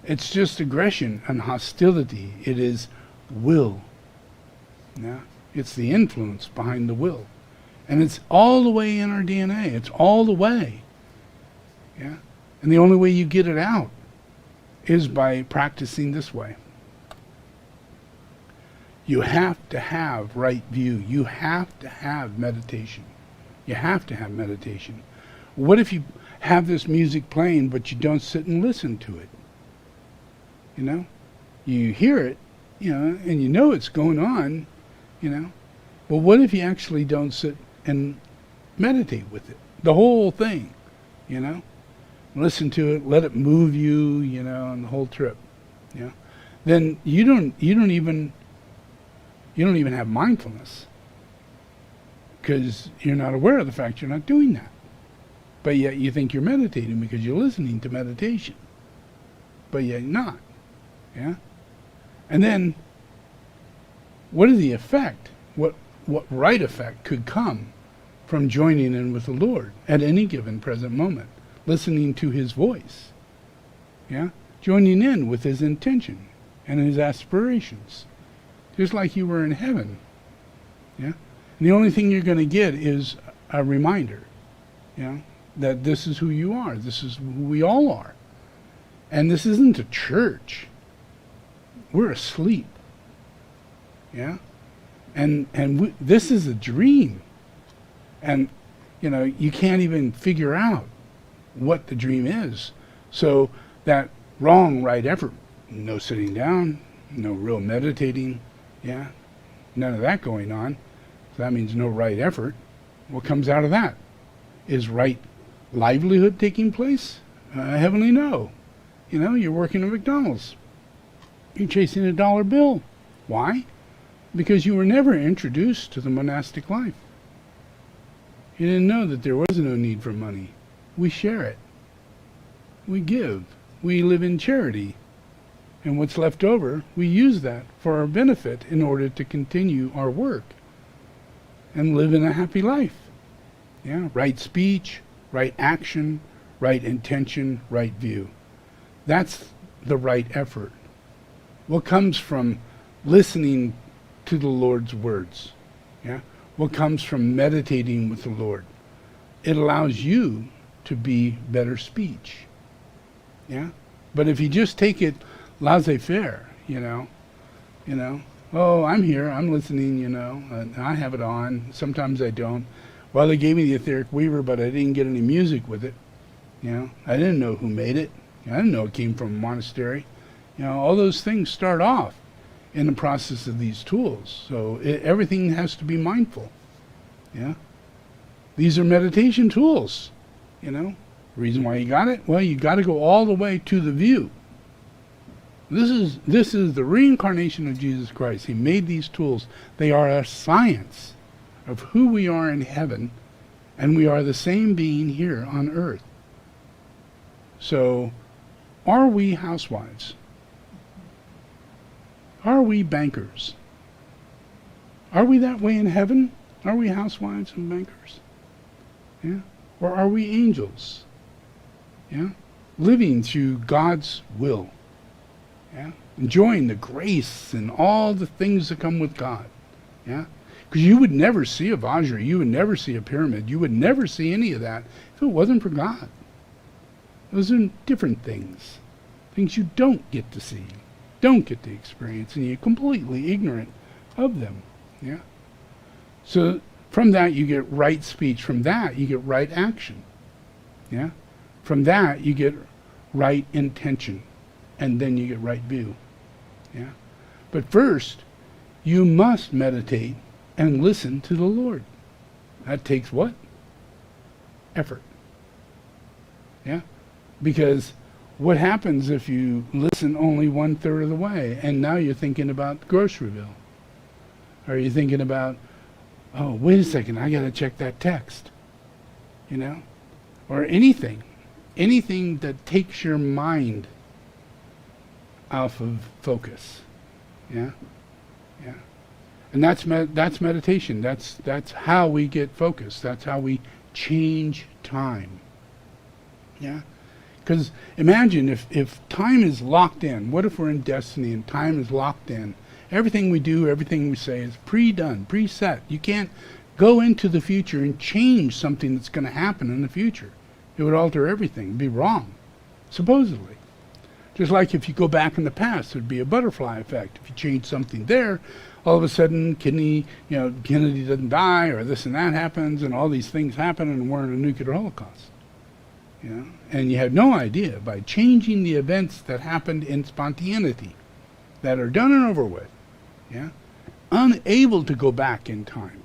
It's just aggression and hostility. It is will. Yeah? It's the influence behind the will. And it's all the way in our DNA. It's all the way. Yeah? And the only way you get it out is by practicing this way. You have to have right view. You have to have meditation. You have to have meditation. What if you have this music playing, but you don't sit and listen to it? You hear it, and it's going on, But what if you actually don't sit and meditate with it? The whole thing, Listen to it, let it move you, on the whole trip. Then you don't even have mindfulness, because you're not aware of the fact you're not doing that. But yet you think you're meditating because you're listening to meditation. But yet you're not. Yeah? And then, what is the effect? What right effect could come from joining in with the Lord at any given present moment? Listening to His voice. Yeah? Joining in with His intention and His aspirations. Just like you were in heaven. Yeah? And the only thing you're going to get is a reminder, that this is who you are. This is who we all are. And this isn't a church. We're asleep. Yeah? And this is a dream. And, you can't even figure out what the dream is. So that wrong right effort, no sitting down, no real meditating, yeah, none of that going on. So that means no right effort. What comes out of that? Is right livelihood taking place? Heavenly no. You're working at McDonald's. You're chasing a dollar bill. Why? Because you were never introduced to the monastic life. You didn't know that there was no need for money. We share it. We give. We live in charity. And what's left over, we use that for our benefit in order to continue our work and live in a happy life. Yeah, right speech, right action, right intention, right view. That's the right effort. What comes from listening to the Lord's words? Yeah, what comes from meditating with the Lord? It allows you to be better speech. Yeah, but if you just take it laissez-faire, oh, I'm here, I'm listening, and I have it on. Sometimes I don't. Well, they gave me the etheric weaver, but I didn't get any music with it. I didn't know who made it. I didn't know it came from a monastery. All those things start off in the process of these tools. So everything has to be mindful. Yeah, these are meditation tools. Reason why you got it? Well, you got to go all the way to the view. This is the reincarnation of Jesus Christ. He made these tools. They are a science of who we are in heaven, and we are the same being here on earth. So, are we housewives? Are we bankers? Are we that way in heaven? Are we housewives and bankers? Yeah? Or are we angels? Yeah? Living through God's will. Yeah? Enjoying the grace and all the things that come with God. Yeah? Because you would never see a Vajra, you would never see a pyramid, you would never see any of that if it wasn't for God. Those are different things. things you don't get to see, don't get to experience, and you're completely ignorant of them. Yeah. So from that you get right speech. From that you get right action. Yeah. From that you get right intention, and then you get right view. Yeah. But first, you must meditate and listen to the Lord. That takes what? Effort. Yeah? Because what happens if you listen only 1/3 of the way, and now you're thinking about the grocery bill? Or you're thinking about, oh, wait a second, I got to check that text. You know? Or anything that takes your mind off of focus. Yeah? Yeah. And that's meditation. That's how we get focused. That's how we change time. Yeah? Because imagine if time is locked in. What if we're in destiny and time is locked in? Everything we do, everything we say is pre-done, preset. You can't go into the future and change something that's going to happen in the future. It would alter everything. It'd be wrong, supposedly. Just like if you go back in the past, there'd be a butterfly effect. If you change something there, all of a sudden Kennedy doesn't die, or this and that happens, and all these things happen, and we're in a nuclear holocaust. You know? And you had no idea, by changing the events that happened in spontaneity, that are done and over with, yeah, unable to go back in time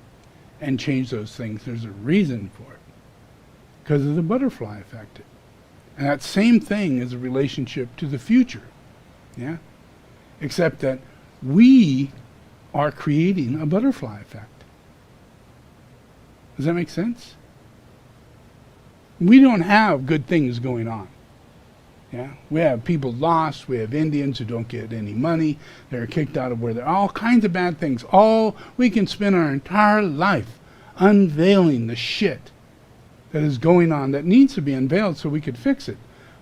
and change those things. There's a reason for it, because of the butterfly effect. And that same thing is a relationship to the future, yeah, except that we are creating a butterfly effect. Does that make sense? We don't have good things going on. Yeah, we have people lost. We have Indians who don't get any money. They're kicked out of where they're. All kinds of bad things. We can spend our entire life unveiling the shit that is going on that needs to be unveiled so we could fix it.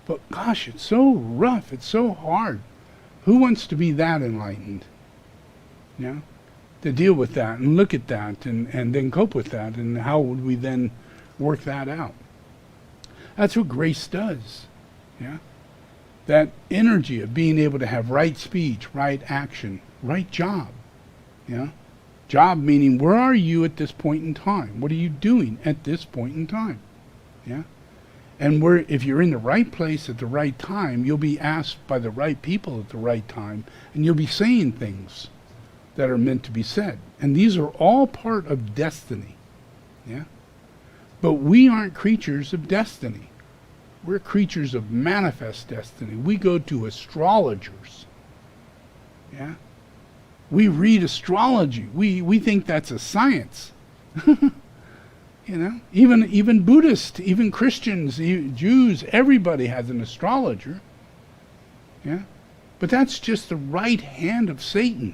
But gosh, it's so rough. It's so hard. Who wants to be that enlightened? Yeah, to deal with that and look at that and then cope with that, and how would we then work that out? That's what grace does. Yeah. That energy of being able to have right speech, right action, right job. Yeah? Job meaning, where are you at this point in time? What are you doing at this point in time? Yeah? And if you're in the right place at the right time, you'll be asked by the right people at the right time, and you'll be saying things that are meant to be said. And these are all part of destiny. Yeah? But we aren't creatures of destiny. We're creatures of manifest destiny. We go to astrologers. Yeah? We read astrology. We think that's a science. You know? Even Buddhists, even Christians, Jews, everybody has an astrologer. Yeah? But that's just the right hand of Satan.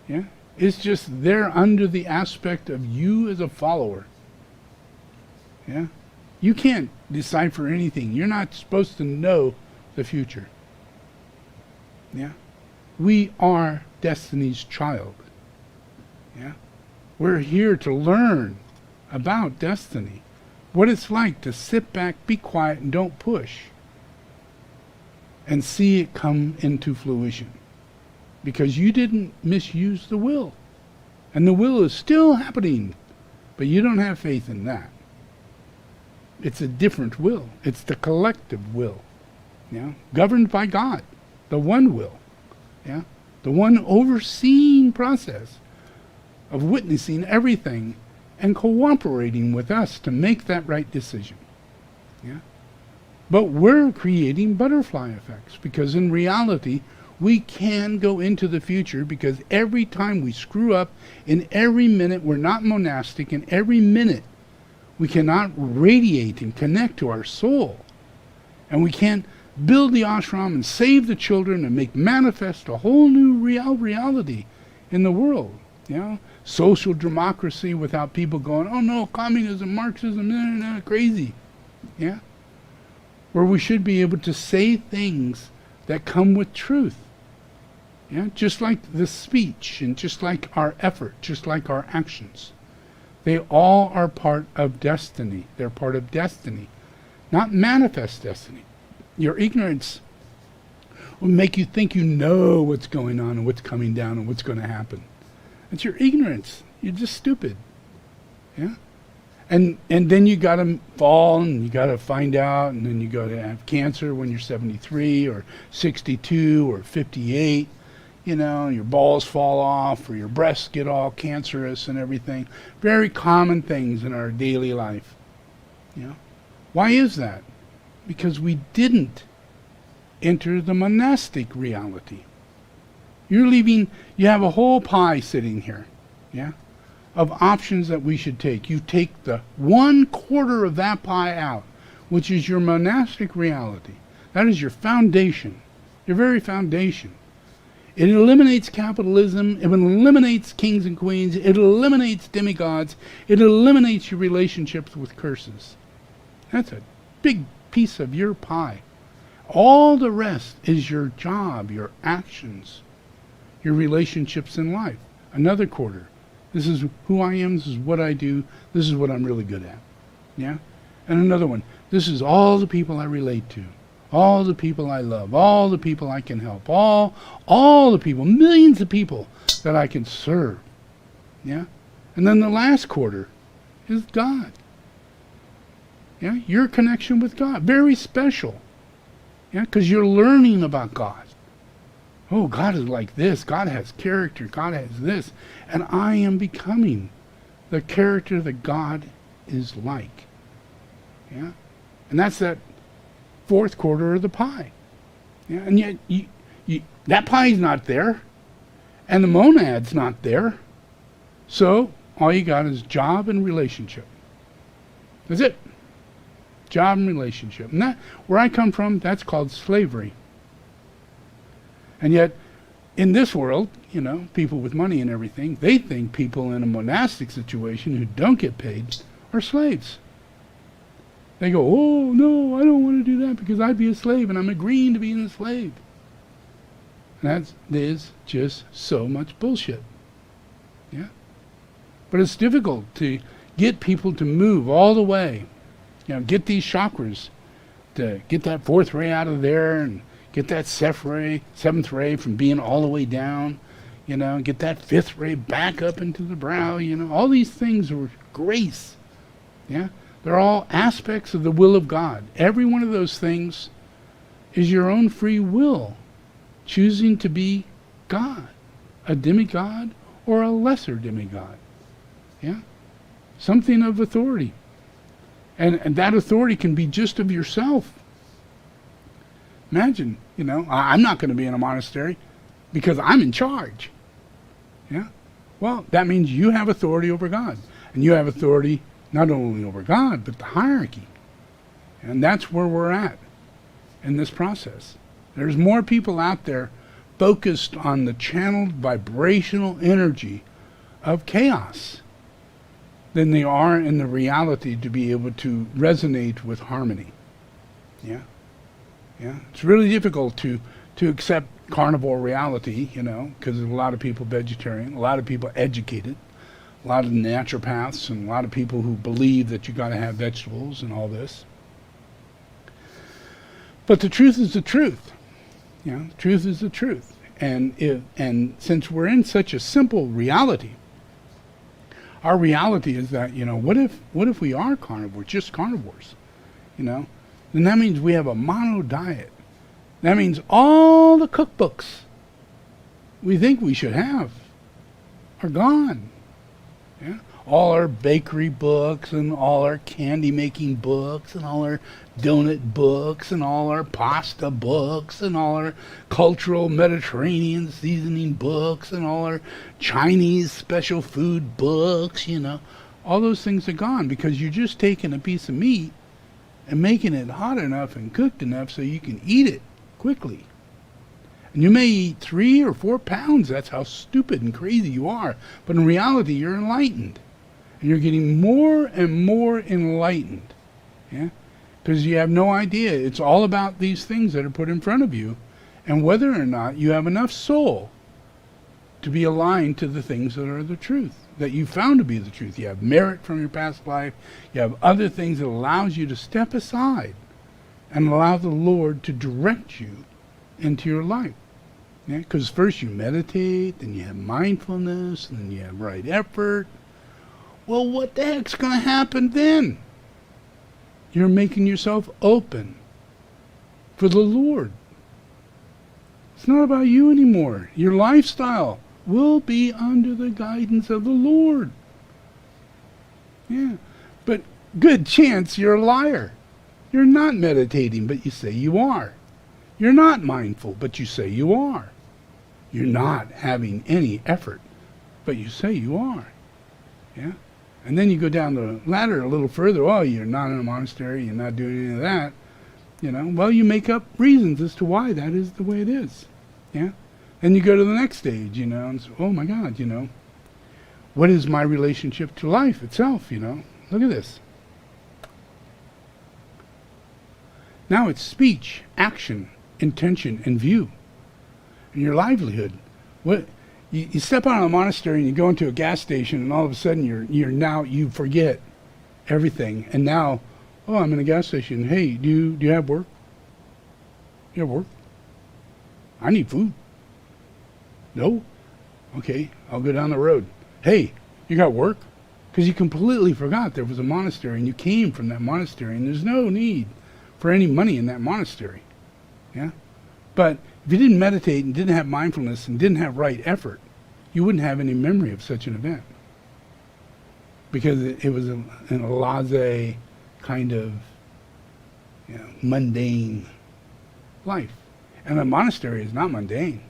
Yeah? It's just there under the aspect of you as a follower. Yeah? You can't decipher anything. You're not supposed to know the future. Yeah? We are destiny's child. Yeah? We're here to learn about destiny. What it's like to sit back, be quiet, and don't push. And see it come into fruition. Because you didn't misuse the will. And the will is still happening. But you don't have faith in that. It's a different will. It's the collective will, yeah, governed by God, the one will, yeah, the one overseeing process of witnessing everything and cooperating with us to make that right decision, yeah. But we're creating butterfly effects, because in reality, we can go into the future, because every time we screw up, in every minute, we're not monastic, in every minute, we cannot radiate and connect to our soul. And we can't build the ashram and save the children and make manifest a whole new reality in the world. You know? Social democracy without people going, oh no, communism, Marxism, crazy. Yeah? Where we should be able to say things that come with truth. Yeah? Just like the speech, and just like our effort, just like our actions. They all are part of destiny. They're part of destiny. Not manifest destiny. Your ignorance will make you think you know what's going on and what's coming down and what's going to happen. It's your ignorance. You're just stupid. Yeah? And then you got to fall and you got to find out, and then you got to have cancer when you're 73 or 62 or 58. You know, your balls fall off or your breasts get all cancerous and everything. Very common things in our daily life. You know? Why is that? Because we didn't enter the monastic reality. You're leaving, you have a whole pie sitting here, yeah, of options that we should take. You take the 1/4 of that pie out, which is your monastic reality. That is your foundation, your very foundation. It eliminates capitalism, it eliminates kings and queens, it eliminates demigods, it eliminates your relationships with curses. That's a big piece of your pie. All the rest is your job, your actions, your relationships in life. Another 1/4. This is who I am, this is what I do, this is what I'm really good at. Yeah? And another one. This is all the people I relate to, all the people I love, all the people I can help, all the people, millions of people that I can serve. Yeah? And then the last 1/4 is God. Yeah? Your connection with God. Very special. Yeah? Because you're learning about God. Oh, God is like this. God has character. God has this. And I am becoming the character that God is like. Yeah? And that's that 4th 1/4 of the pie. Yeah? And yet, that pie's not there. And the monad's not there. So, all you got is job and relationship. That's it. Job and relationship. And that, where I come from, that's called slavery. And yet, in this world, you know, people with money and everything, they think people in a monastic situation who don't get paid are slaves. They go, oh, no, I don't want to do that because I'd be a slave and I'm agreeing to be a slave. And that is just so much bullshit. Yeah? But it's difficult to get people to move all the way. You know, get these chakras, to get that 4th ray out of there and get that 7th ray from being all the way down, you know, get that 5th ray back up into the brow, you know. All these things are grace. Yeah? They're all aspects of the will of God. Every one of those things is your own free will, choosing to be God, a demigod or a lesser demigod. Yeah? Something of authority. And that authority can be just of yourself. Imagine, you know, I'm not going to be in a monastery because I'm in charge. Yeah? Well, that means you have authority over God. And you have authority not only over God, but the hierarchy. And that's where we're at in this process. There's more people out there focused on the channeled vibrational energy of chaos than they are in the reality to be able to resonate with harmony. Yeah? Yeah? It's really difficult to accept carnivore reality, you know, because there's a lot of people vegetarian, a lot of people educated, a lot of naturopaths, and a lot of people who believe that you got to have vegetables and all this. But the truth is the truth. You know, the truth is the truth. And since we're in such a simple reality, our reality is that, you know, what if we are carnivores, just carnivores, you know? Then that means we have a mono diet. That means all the cookbooks we think we should have are gone. Yeah? All our bakery books and all our candy making books and all our donut books and all our pasta books and all our cultural Mediterranean seasoning books and all our Chinese special food books, you know. All those things are gone because you're just taking a piece of meat and making it hot enough and cooked enough so you can eat it quickly. And you may eat 3 or 4 pounds. That's how stupid and crazy you are. But in reality, you're enlightened. And you're getting more and more enlightened. Yeah? Because you have no idea. It's all about these things that are put in front of you and whether or not you have enough soul to be aligned to the things that are the truth, that you found to be the truth. You have merit from your past life. You have other things that allows you to step aside and allow the Lord to direct you into your life. Because first you meditate, then you have mindfulness, and then you have right effort. Well, what the heck's going to happen then? You're making yourself open for the Lord. It's not about you anymore. Your lifestyle will be under the guidance of the Lord. Yeah, but good chance you're a liar. You're not meditating, but you say you are. You're not mindful, but you say you are. You're not having any effort, but you say you are. Yeah? And then you go down the ladder a little further. Oh, you're not in a monastery, you're not doing any of that. Well, you make up reasons as to why that is the way it is. Yeah? And you go to the next stage, and say, oh my God, what is my relationship to life itself, Look at this. Now it's speech, action, intention, and view. And your livelihood. What you step out of a monastery and you go into a gas station, and all of a sudden you forget everything. And now, oh, I'm in a gas station. Hey, do you have work? You have work? I need food. No? Okay, I'll go down the road. Hey, you got work? Because you completely forgot there was a monastery, and you came from that monastery, and there's no need for any money in that monastery. Yeah? But if you didn't meditate and didn't have mindfulness and didn't have right effort, you wouldn't have any memory of such an event. Because it was in a laissez kind of mundane life. And a monastery is not mundane.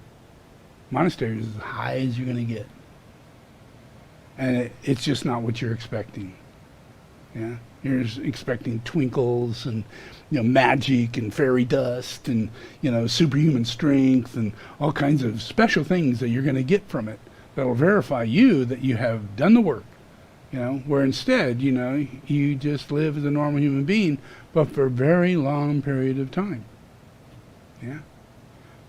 Monastery is as high as you're going to get. And it's just not what you're expecting. Yeah? You're expecting twinkles and magic and fairy dust and superhuman strength and all kinds of special things that you're going to get from it that'll verify you that you have done the work. Where instead, you just live as a normal human being, but for a very long period of time. Yeah?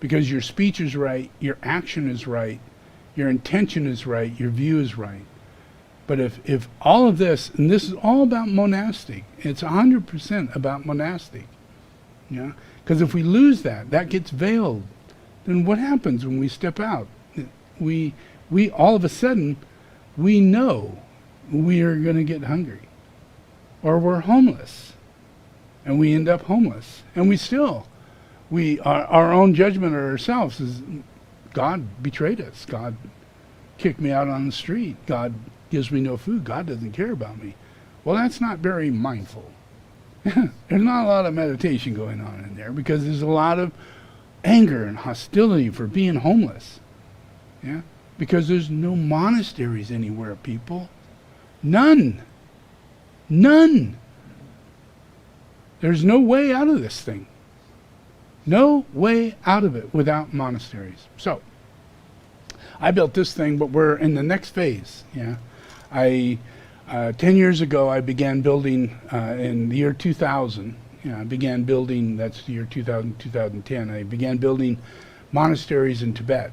Because your speech is right, your action is right, your intention is right, your view is right. But if all of this, and this is all about monastic, it's 100% about monastic. Yeah? Because if we lose that gets veiled, then what happens when we step out? We all of a sudden, we know we are going to get hungry. Or we're homeless. And we end up homeless. And our own judgment of ourselves is, God betrayed us. God kicked me out on the street. God gives me no food. God doesn't care about me. Well, that's not very mindful. There's not a lot of meditation going on in there because there's a lot of anger and hostility for being homeless. Yeah? Because there's no monasteries anywhere, people. None. There's no way out of this thing. No way out of it without monasteries. So, I built this thing, but we're in the next phase. Yeah, 10 years ago, I began building in the year 2000. I began building, that's the year 2000, 2010. I began building monasteries in Tibet.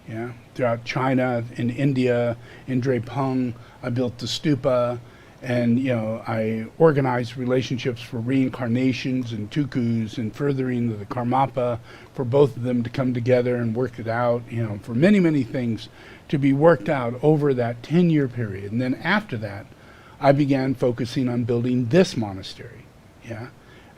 Yeah, throughout China, in India, in Drepung. I built the stupa, and I organized relationships for reincarnations and tukus and furthering the karmapa for both of them to come together and work it out, for many, many things to be worked out over that 10-year period. And then after that, I began focusing on building this monastery. Yeah,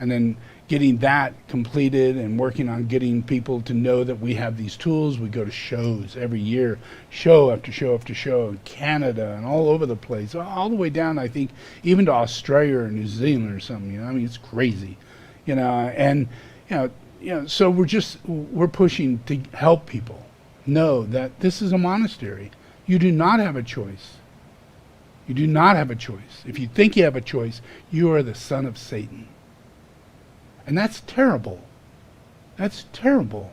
and then getting that completed and working on getting people to know that we have these tools. We go to shows every year, show after show after show in Canada and all over the place, all the way down, I think, even to Australia or New Zealand or something. I mean, it's crazy, and so we're pushing to help people know that this is a monastery. You do not have a choice. You do not have a choice. If you think you have a choice, you are the son of Satan. And that's terrible. That's terrible.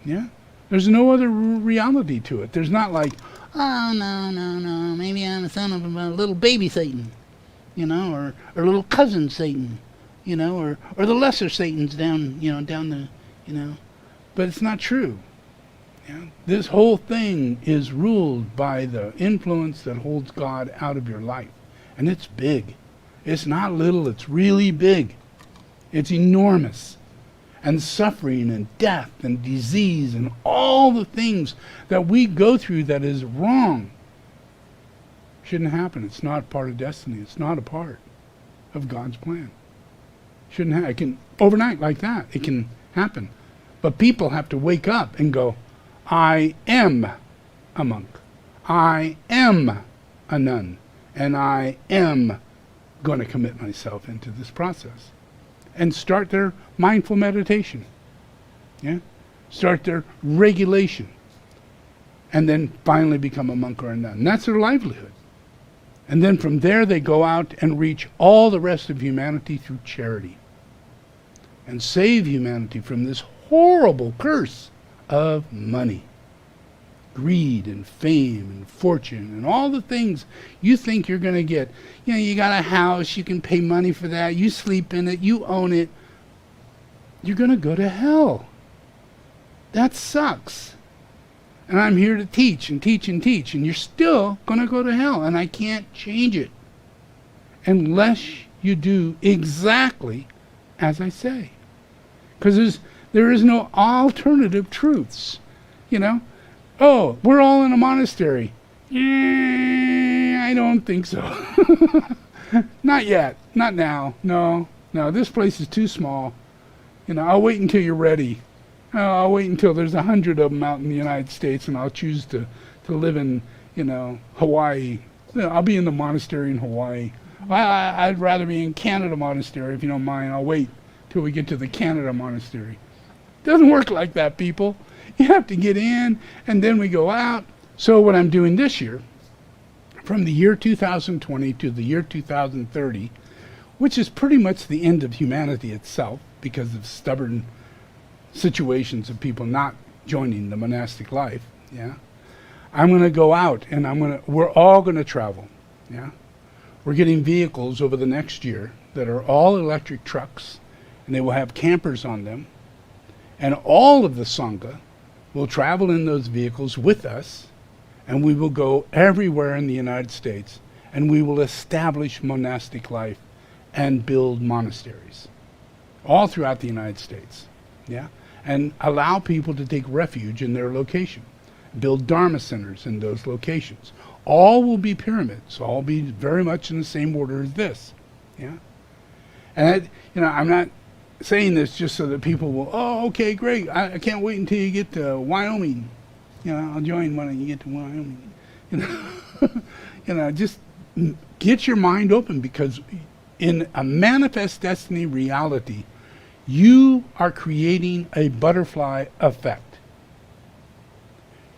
Yeah? There's no other reality to it. There's not like, oh, no, maybe I'm the son of a little baby Satan, or little cousin Satan, or the lesser Satans down the. But it's not true. Yeah? This whole thing is ruled by the influence that holds God out of your life. And it's big. It's not little, it's really big. It's enormous. And suffering and death and disease and all the things that we go through that is wrong shouldn't happen. It's not part of destiny. It's not a part of God's plan. Shouldn't happen. It can, overnight like that, it can happen. But people have to wake up and go, I am a monk. I am a nun. And I am going to commit myself into this process. And start their mindful meditation. Yeah? Start their regulation. And then finally become a monk or a nun. And that's their livelihood. And then from there they go out and reach all the rest of humanity through charity. And save humanity from this horrible curse of money. Greed and fame and fortune and all the things you think you're going to get. You know, you got a house, you can pay money for that, you sleep in it, you own it. You're going to go to hell. That sucks. And I'm here to teach and teach and teach, and you're still going to go to hell, and I can't change it unless you do exactly as I say. Because there is no alternative truths, you know. Oh, we're all in a monastery. I don't think so. Not yet. Not now. No, this place is too small. You know, I'll wait until you're ready. I'll wait until there's 100 of them out in the United States, and I'll choose to live in, you know, Hawaii. You know, I'll be in the monastery in Hawaii. I'd rather be in Canada Monastery, if you don't mind. I'll wait till we get to the Canada Monastery. Doesn't work like that, people. You have to get in, and then we go out. So what I'm doing this year, from the year 2020 to the year 2030, which is pretty much the end of humanity itself because of stubborn situations of people not joining the monastic life, yeah, I'm going to go out, and we're all going to travel, yeah. We're getting vehicles over the next year that are all electric trucks, and they will have campers on them, and all of the Sangha will travel in those vehicles with us, and we will go everywhere in the United States, and we will establish monastic life and build monasteries all throughout the United States, yeah, and allow people to take refuge in their location, build dharma centers in those locations. All will be pyramids, all be very much in the same order as this, yeah. And you know, I'm not saying this just so that people will, oh, okay, great, I can't wait until you get to Wyoming. You know, I'll join when you get to Wyoming. You know, you know, just get your mind open, because in a manifest destiny reality, you are creating a butterfly effect.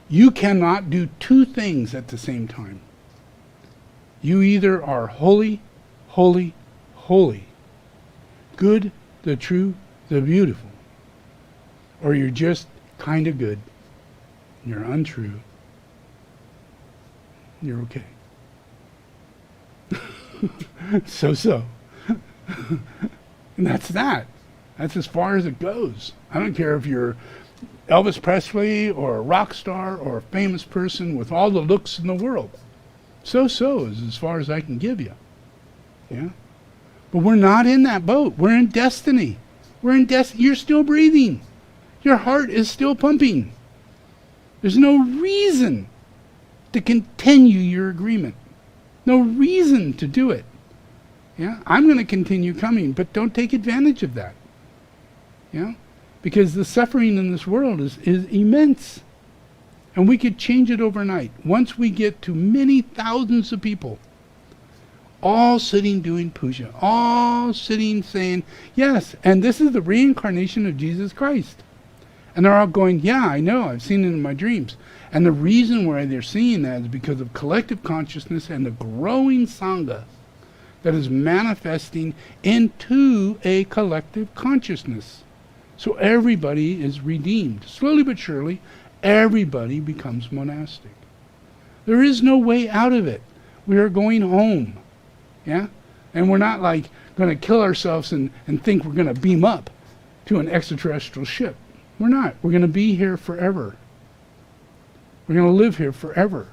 You cannot do two things at the same time. You either are holy, holy, holy, good, the true, the beautiful, or you're just kind of good. You're untrue. You're okay. So. And that's that. That's as far as it goes. I don't care if you're Elvis Presley or a rock star or a famous person with all the looks in the world. So is as far as I can give you. Yeah? But we're not in that boat. We're in destiny. We're in destiny. You're still breathing. Your heart is still pumping. There's no reason to continue your agreement. No reason to do it. Yeah? I'm going to continue coming, but don't take advantage of that. Yeah? Because the suffering in this world is immense. And we could change it overnight. Once we get to many thousands of people, all sitting doing puja, all sitting saying, yes, and this is the reincarnation of Jesus Christ. And they're all going, yeah, I know, I've seen it in my dreams. And the reason why they're seeing that is because of collective consciousness and the growing Sangha that is manifesting into a collective consciousness. So everybody is redeemed. Slowly but surely, everybody becomes monastic. There is no way out of it. We are going home. Yeah? And we're not like going to kill ourselves and think we're going to beam up to an extraterrestrial ship. We're not. We're going to be here forever. We're going to live here forever.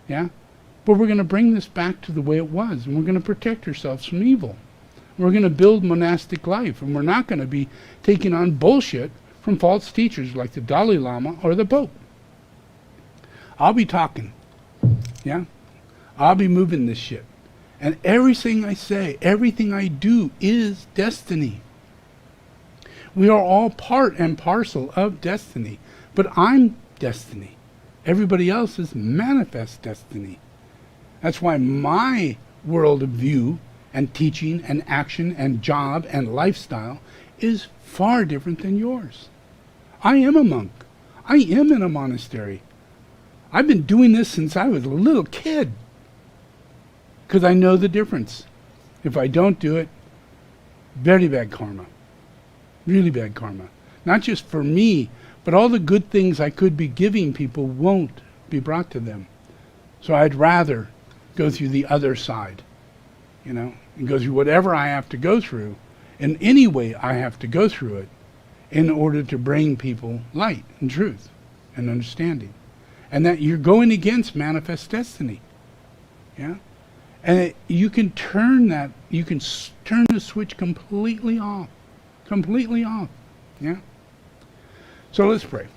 Yeah? But we're going to bring this back to the way it was, and we're going to protect ourselves from evil. We're going to build monastic life, and we're not going to be taking on bullshit from false teachers like the Dalai Lama or the Pope. I'll be talking. Yeah? I'll be moving this shit. And everything I say, everything I do is destiny. We are all part and parcel of destiny. But I'm destiny. Everybody else is manifest destiny. That's why my world of view and teaching and action and job and lifestyle is far different than yours. I am a monk. I am in a monastery. I've been doing this since I was a little kid. Because I know the difference. If I don't do it, very bad karma. Really bad karma. Not just for me, but all the good things I could be giving people won't be brought to them. So I'd rather go through the other side, and go through whatever I have to go through, in any way I have to go through it, in order to bring people light and truth and understanding. And that you're going against manifest destiny. Yeah? And you can turn that, you can turn the switch completely off. Completely off. Yeah? So let's pray.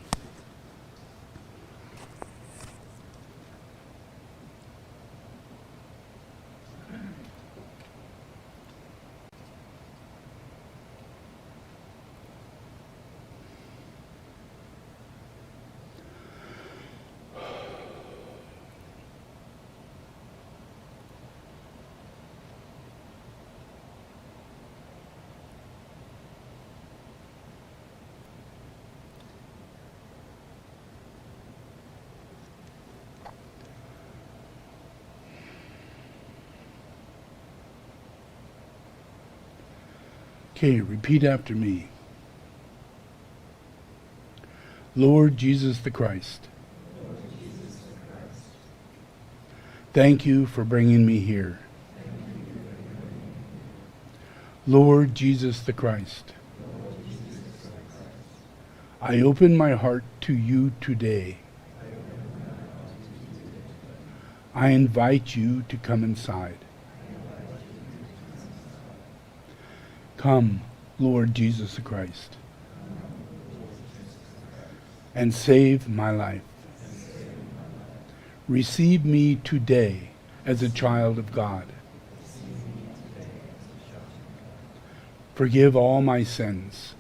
Okay, repeat after me. Lord Jesus the Christ, thank you for bringing me here. Lord Jesus the Christ, I open my heart to you today. I invite you to come inside. Come, Lord Jesus Christ, and save my life. Receive me today as a child of God. Forgive all my sins,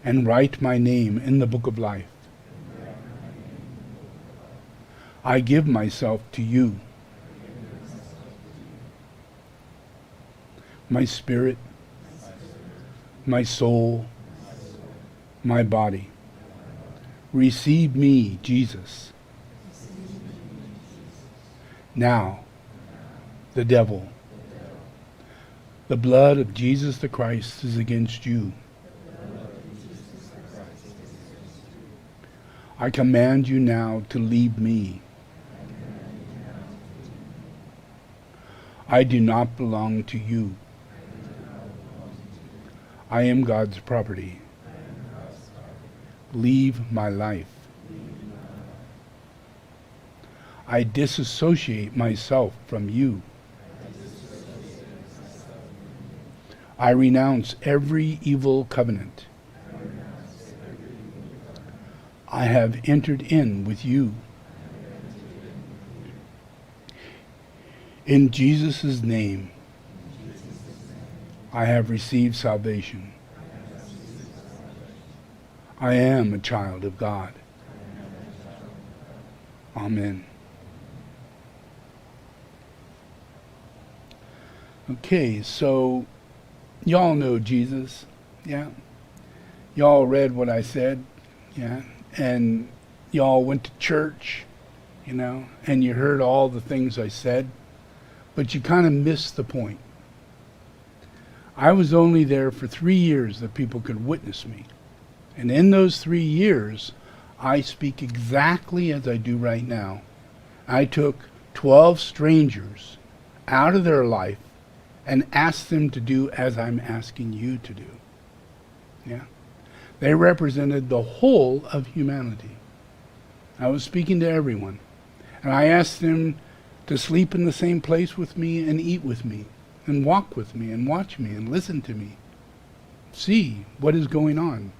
and write my name in the book of life. I give myself to you. My spirit, my soul, my body. Receive me, Jesus. Now, the devil, the blood of Jesus the Christ is against you. I command you now to leave me. I do not belong to you. I am God's property. Leave my life. I disassociate myself from you. I renounce every evil covenant. I have entered in with you. In Jesus' name, I have received salvation. I am a child of God. Amen. Okay, so y'all know Jesus, yeah? Y'all read what I said, yeah? And y'all went to church, and you heard all the things I said, but you kind of missed the point. I was only there for 3 years that people could witness me. And in those 3 years, I speak exactly as I do right now. I took 12 strangers out of their life and asked them to do as I'm asking you to do. Yeah? They represented the whole of humanity. I was speaking to everyone. And I asked them to sleep in the same place with me and eat with me. and walk with me and watch me and listen to me. See what is going on.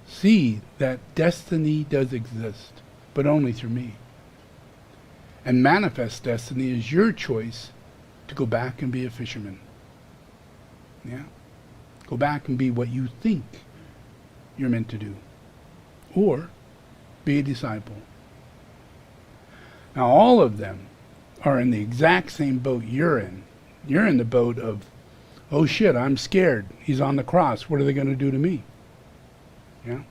See that destiny does exist, but only through me. And manifest destiny is your choice to go back and be a fisherman. Yeah? Go back and be what you think you're meant to do. Or be a disciple. Now all of them are in the exact same boat you're in. You're in the boat of, oh shit, I'm scared. He's on the cross. What are they going to do to me? Yeah?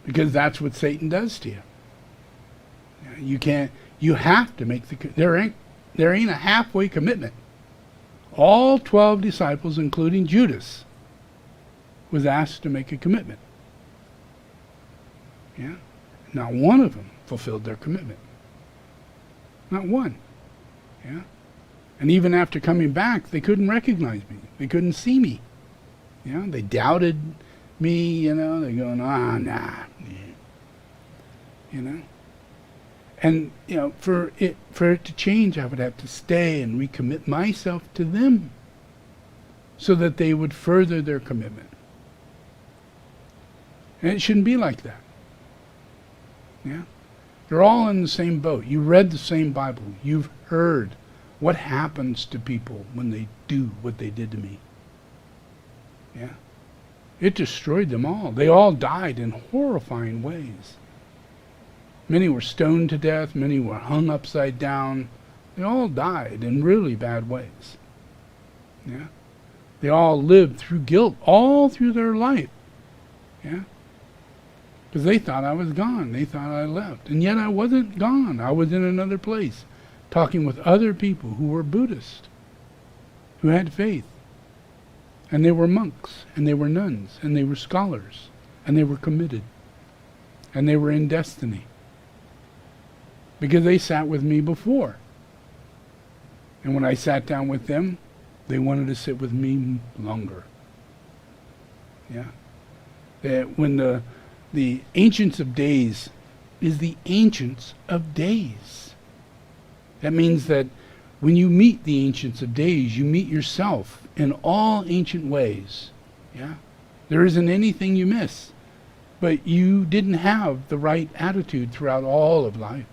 Because that's what Satan does to you. You have to make there ain't a halfway commitment. All 12 disciples, including Judas, was asked to make a commitment. Yeah? Not one of them fulfilled their commitment. Not one. Yeah? And even after coming back, they couldn't recognize me. They couldn't see me. Yeah? They doubted me, They're going, nah. Yeah. And, for it to change, I would have to stay and recommit myself to them so that they would further their commitment. And it shouldn't be like that. Yeah? You're all in the same boat. You read the same Bible. You've heard what happens to people when they do what they did to me. Yeah? It destroyed them all. They all died in horrifying ways. Many were stoned to death. Many were hung upside down. They all died in really bad ways. Yeah? They all lived through guilt all through their life. Yeah? Because they thought I was gone. They thought I left. And yet I wasn't gone. I was in another place, talking with other people who were Buddhist, who had faith. And they were monks, and they were nuns, and they were scholars, and they were committed. And they were in destiny. Because they sat with me before. And when I sat down with them, they wanted to sit with me longer. Yeah? When the Ancients of Days is the Ancients of Days. That means that when you meet the Ancients of Days, you meet yourself in all ancient ways. Yeah? There isn't anything you miss. But you didn't have the right attitude throughout all of life.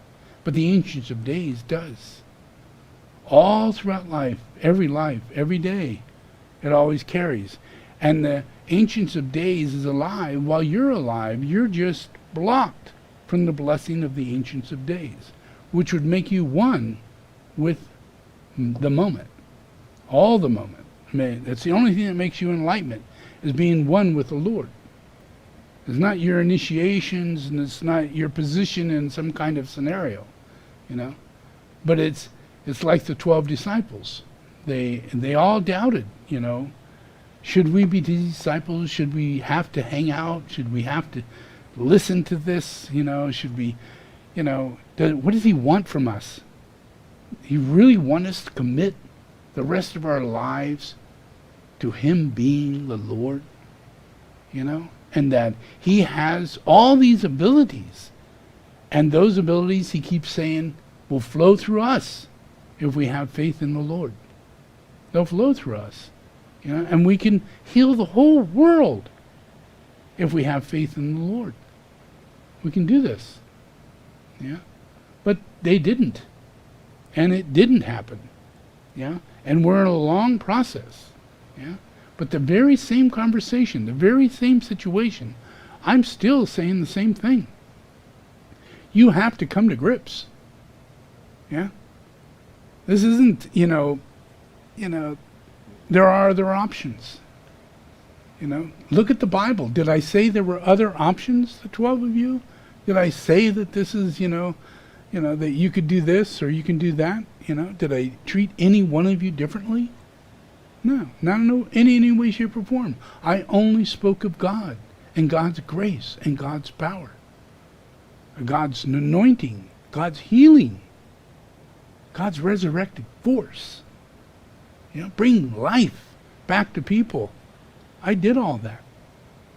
But the Ancients of Days does. All throughout life, every day, it always carries. And the Ancients of Days is alive. While you're alive, you're just blocked from the blessing of the Ancients of Days, which would make you one with the moment. All the moment. I mean, that's the only thing that makes you enlightenment, is being one with the Lord. It's not your initiations, and it's not your position in some kind of scenario, But it's like the 12 disciples. They all doubted, Should we be disciples? Should we have to hang out? Should we have to listen to this? Should we, what does he want from us? He really want us to commit the rest of our lives to him being the Lord? And that he has all these abilities. And those abilities, he keeps saying, will flow through us if we have faith in the Lord. They'll flow through us. And we can heal the whole world if we have faith in the Lord. We can do this. Yeah? But they didn't. And it didn't happen. Yeah? And we're in a long process. Yeah? But the very same conversation, the very same situation, I'm still saying the same thing. You have to come to grips. Yeah? This isn't, there are other options. Look at the Bible. Did I say there were other options, the 12 of you? Did I say that this is, that you could do this or you can do that? Did I treat any one of you differently? No, not in any way, shape, or form. I only spoke of God and God's grace and God's power, God's anointing, God's healing, God's resurrected force. Bring life back to people. I did all that.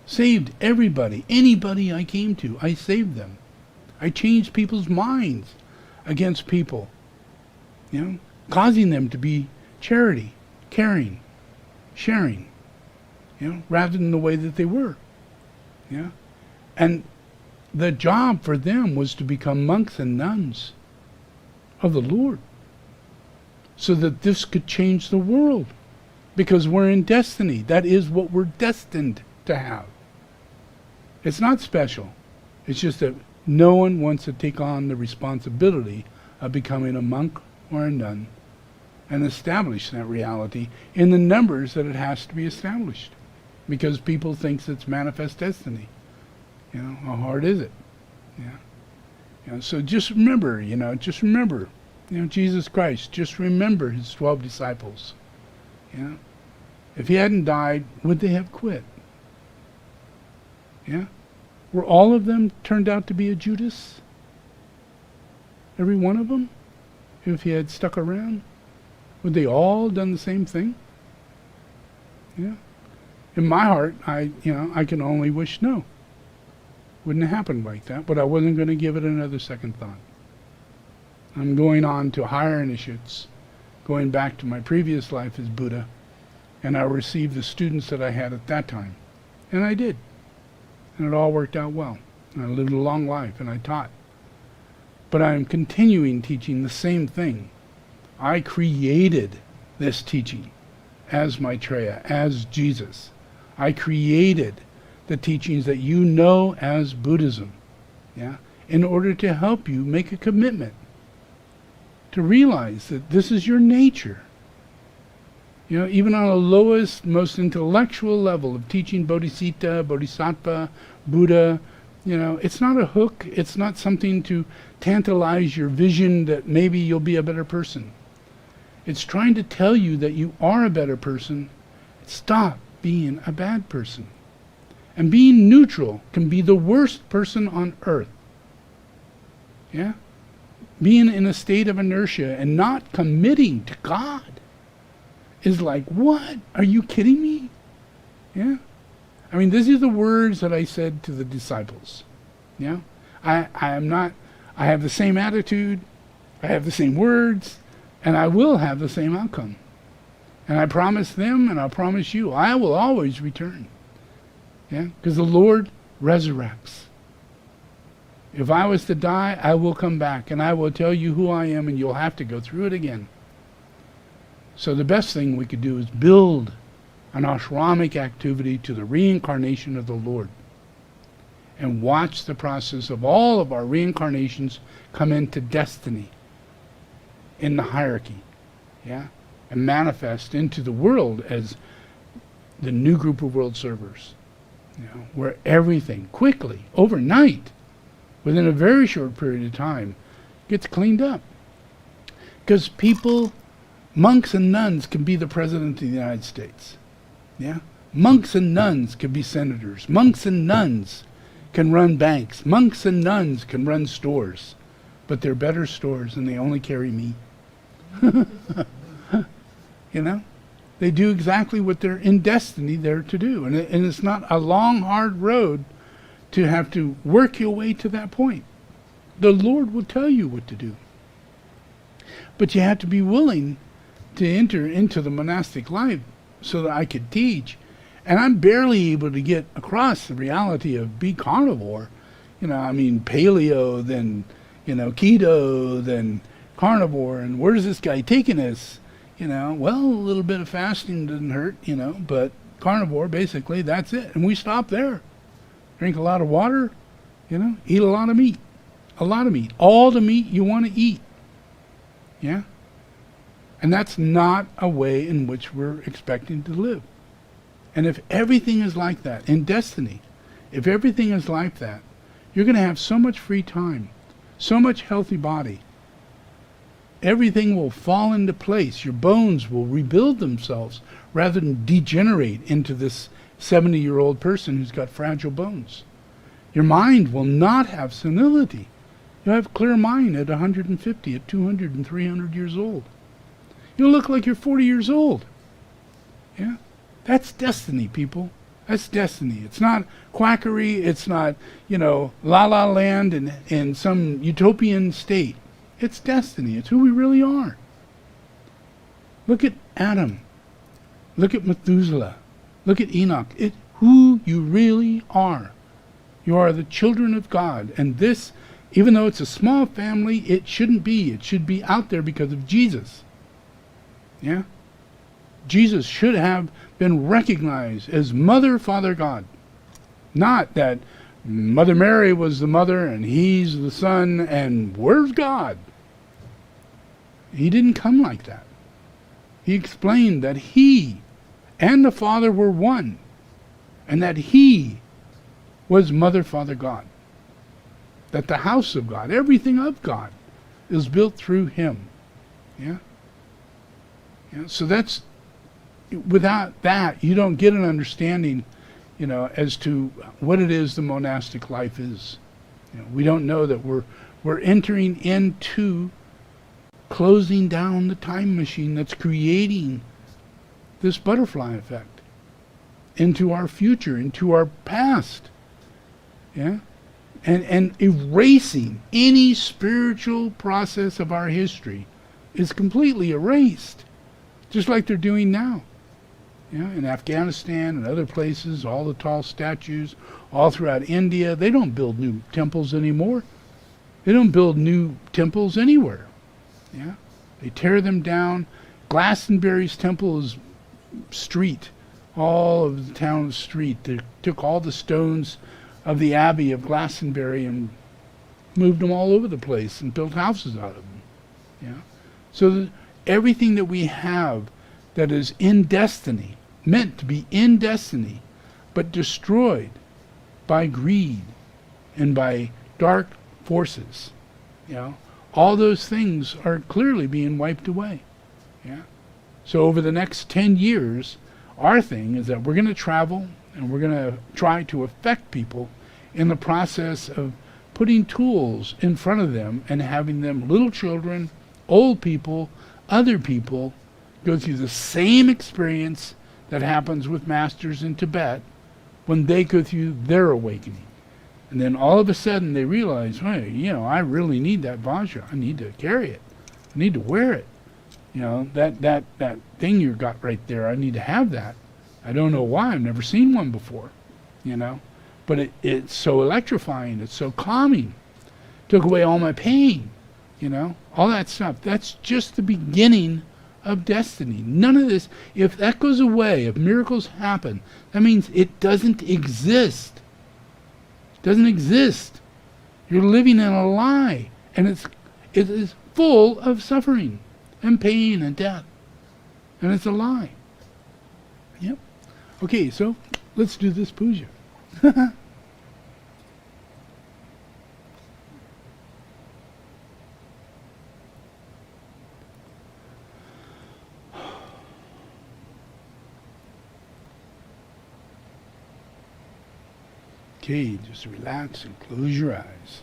Saved everybody, anybody I came to, I saved them. I changed people's minds against people, causing them to be charity. caring, sharing, rather than the way that they were. Yeah. And the job for them was to become monks and nuns of the Lord, so that this could change the world, because we're in destiny. That is what we're destined to have. It's not special. It's just that no one wants to take on the responsibility of becoming a monk or a nun and establish that reality in the numbers that it has to be established, because people think it's manifest destiny. How hard is it? So just remember, Jesus Christ. Just remember his 12 disciples. If he hadn't died, would they have quit? Were all of them turned out to be a Judas? Every one of them? If he had stuck around? Would they all done the same thing? In my heart, I can only wish no. Wouldn't have happened like that, but I wasn't going to give it another second thought. I'm going on to higher initiates, going back to my previous life as Buddha, and I received the students that I had at that time. And I did. And it all worked out well. And I lived a long life, and I taught. But I am continuing teaching the same thing. I created this teaching as Maitreya, as Jesus. I created the teachings that you know as Buddhism, in order to help you make a commitment to realize that this is your nature. Even on the lowest, most intellectual level of teaching Bodhisattva, Buddha, it's not a hook. It's not something to tantalize your vision that maybe you'll be a better person. It's trying to tell you that you are a better person. Stop being a bad person. And being neutral can be the worst person on earth. Being in a state of inertia and not committing to God is like, what? Are you kidding me? I mean, these are the words that I said to the disciples. I have the same attitude, I have the same words, and I will have the same outcome. And I promise them, and I'll promise you, I will always return. Because the Lord resurrects. If I was to die, I will come back, and I will tell you who I am, and you'll have to go through it again. So the best thing we could do is build an ashramic activity to the reincarnation of the Lord, and watch the process of all of our reincarnations come into destiny in the hierarchy, and manifest into the world as the new group of world servers. Where everything quickly, overnight, within a very short period of time, gets cleaned up. Because monks and nuns can be the President of the United States. Monks and nuns can be senators. Monks and nuns can run banks. Monks and nuns can run stores. But they're better stores, and they only carry me. They do exactly what they're in destiny there to do. And it's not a long, hard road to have to work your way to that point. The Lord will tell you what to do. But you have to be willing to enter into the monastic life so that I could teach. And I'm barely able to get across the reality of be carnivore. Paleo, then, keto, then carnivore. And where's this guy taking us? Well, a little bit of fasting doesn't hurt, but carnivore, basically, that's it. And we stop there. Drink a lot of water, eat a lot of meat. A lot of meat. All the meat you want to eat. And that's not a way in which we're expecting to live. And if everything is like that, in destiny, if everything is like that, you're going to have so much free time, so much healthy body. Everything will fall into place. Your bones will rebuild themselves rather than degenerate into this 70-year-old person who's got fragile bones. Your mind will not have senility. You'll have clear mind at 150, at 200 and 300 years old. You'll look like you're 40 years old. That's destiny, people. That's destiny. It's not quackery. It's not, la-la land in some utopian state. It's destiny. It's who we really are. Look at Adam. Look at Methuselah. Look at Enoch. It's who you really are. You are the children of God. And this, even though it's a small family, it shouldn't be. It should be out there because of Jesus. Yeah? Jesus should have been recognized as Mother, Father, God. Not that Mother Mary was the mother and he's the son and where's God? He didn't come like that. He explained that he and the Father were one, and that he was Mother, Father, God. That the house of God, everything of God, is built through him. Yeah? Yeah, so that's, without that, you don't get an understanding, as to what it is the monastic life is. We don't know that we're entering into closing down the time machine that's creating this butterfly effect into our future, into our past. Yeah? And erasing any spiritual process of our history is completely erased, just like they're doing now. Yeah? In Afghanistan and other places, all the tall statues, all throughout India, they don't build new temples anymore. They don't build new temples anywhere. Yeah? They tear them down. Glastonbury's temple is street. All of the town street. They took all the stones of the Abbey of Glastonbury and moved them all over the place and built houses out of them. Yeah? So everything that we have that is in destiny, meant to be in destiny, but destroyed by greed and by dark forces, all those things are clearly being wiped away. Yeah. So over the next 10 years, our thing is that we're going to travel and we're going to try to affect people in the process of putting tools in front of them and having them, little children, old people, other people, go through the same experience that happens with masters in Tibet when they go through their awakening. And then all of a sudden they realize, hey, I really need that Vajra. I need to carry it. I need to wear it. That thing you got right there, I need to have that. I don't know why. I've never seen one before. But it's so electrifying. It's so calming. Took away all my pain. All that stuff. That's just the beginning of destiny. None of this, if that goes away, if miracles happen, that means it doesn't exist. Doesn't exist. You're living in a lie, and it is full of suffering and pain and death, and it's a lie. Yep. Okay, so let's do this puja. Okay, just relax and close your eyes.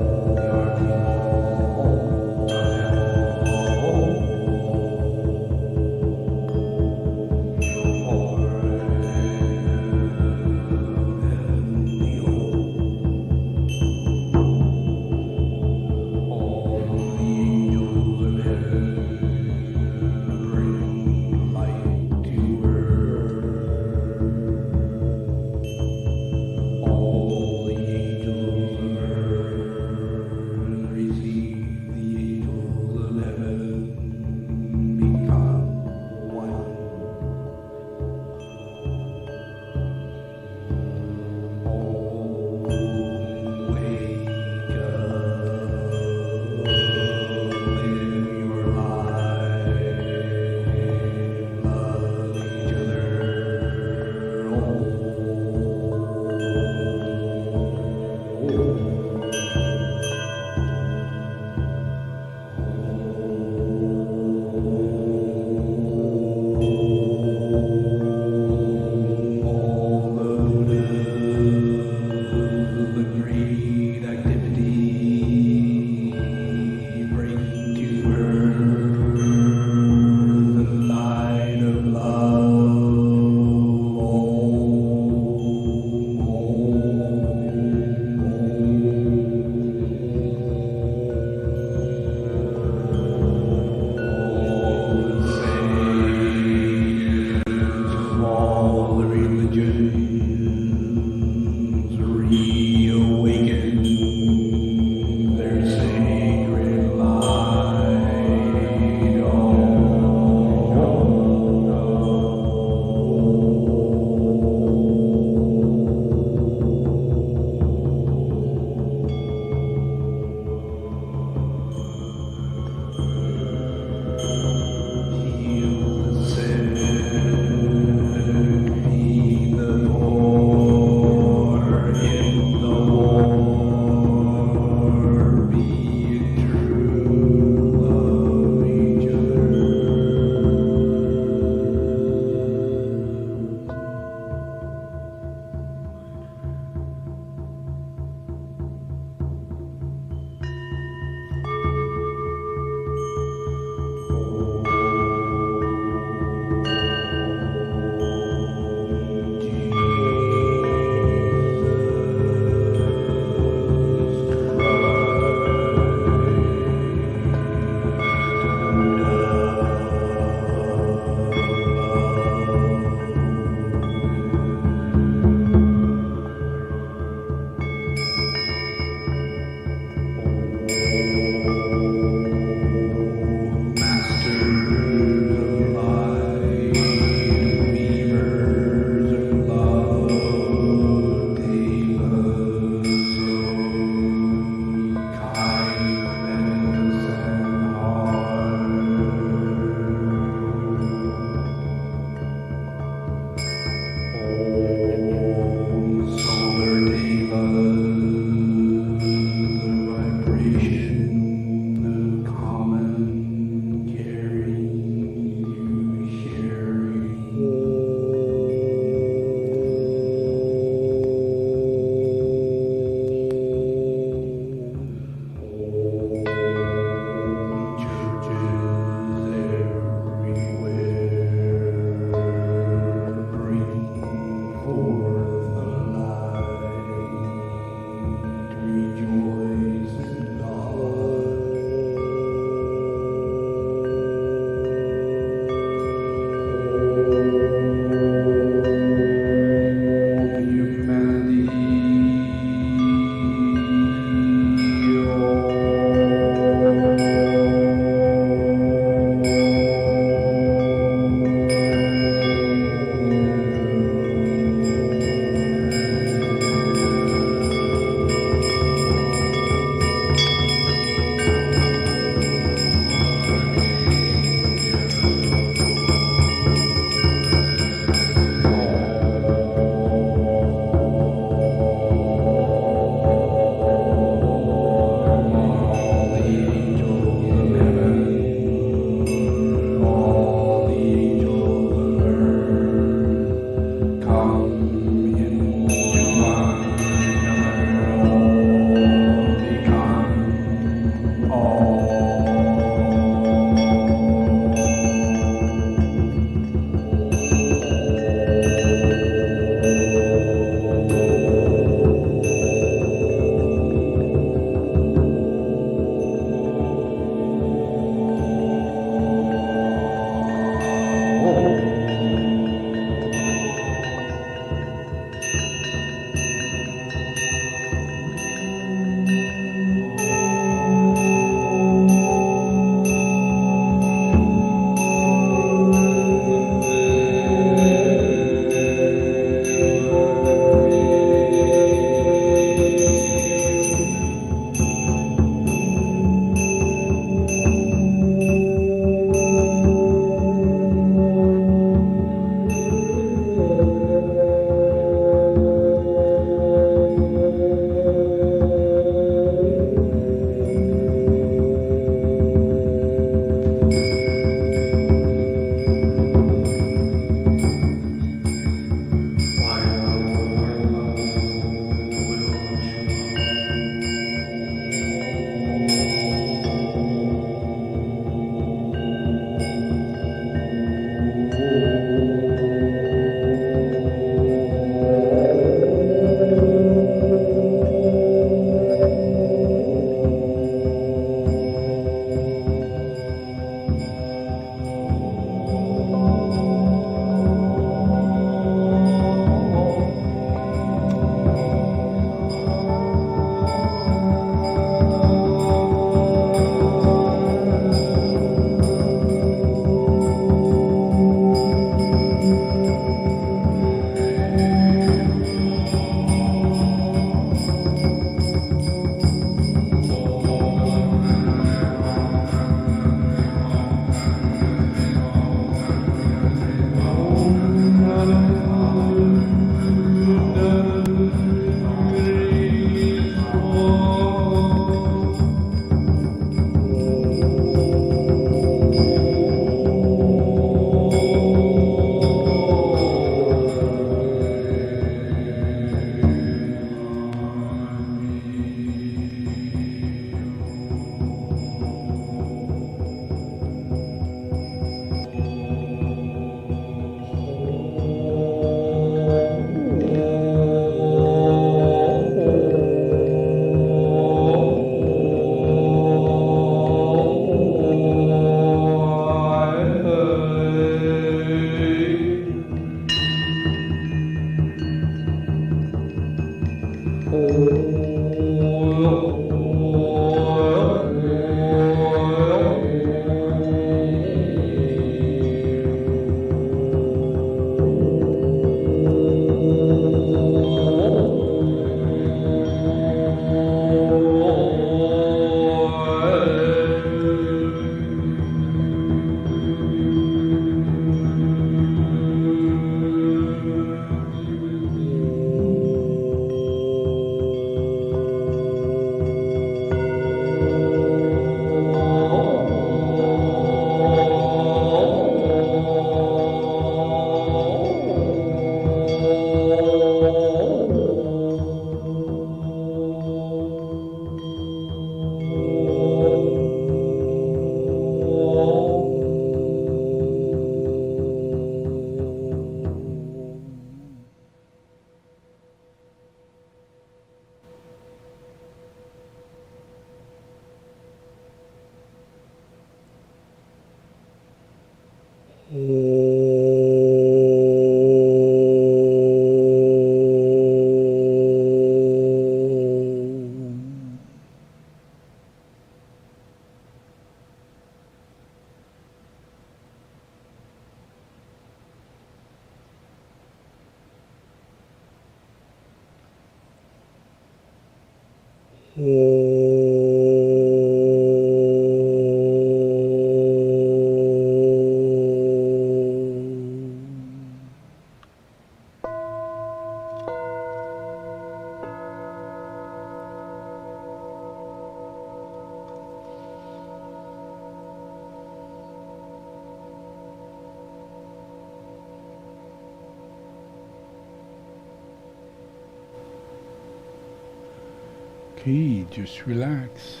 Okay, just relax.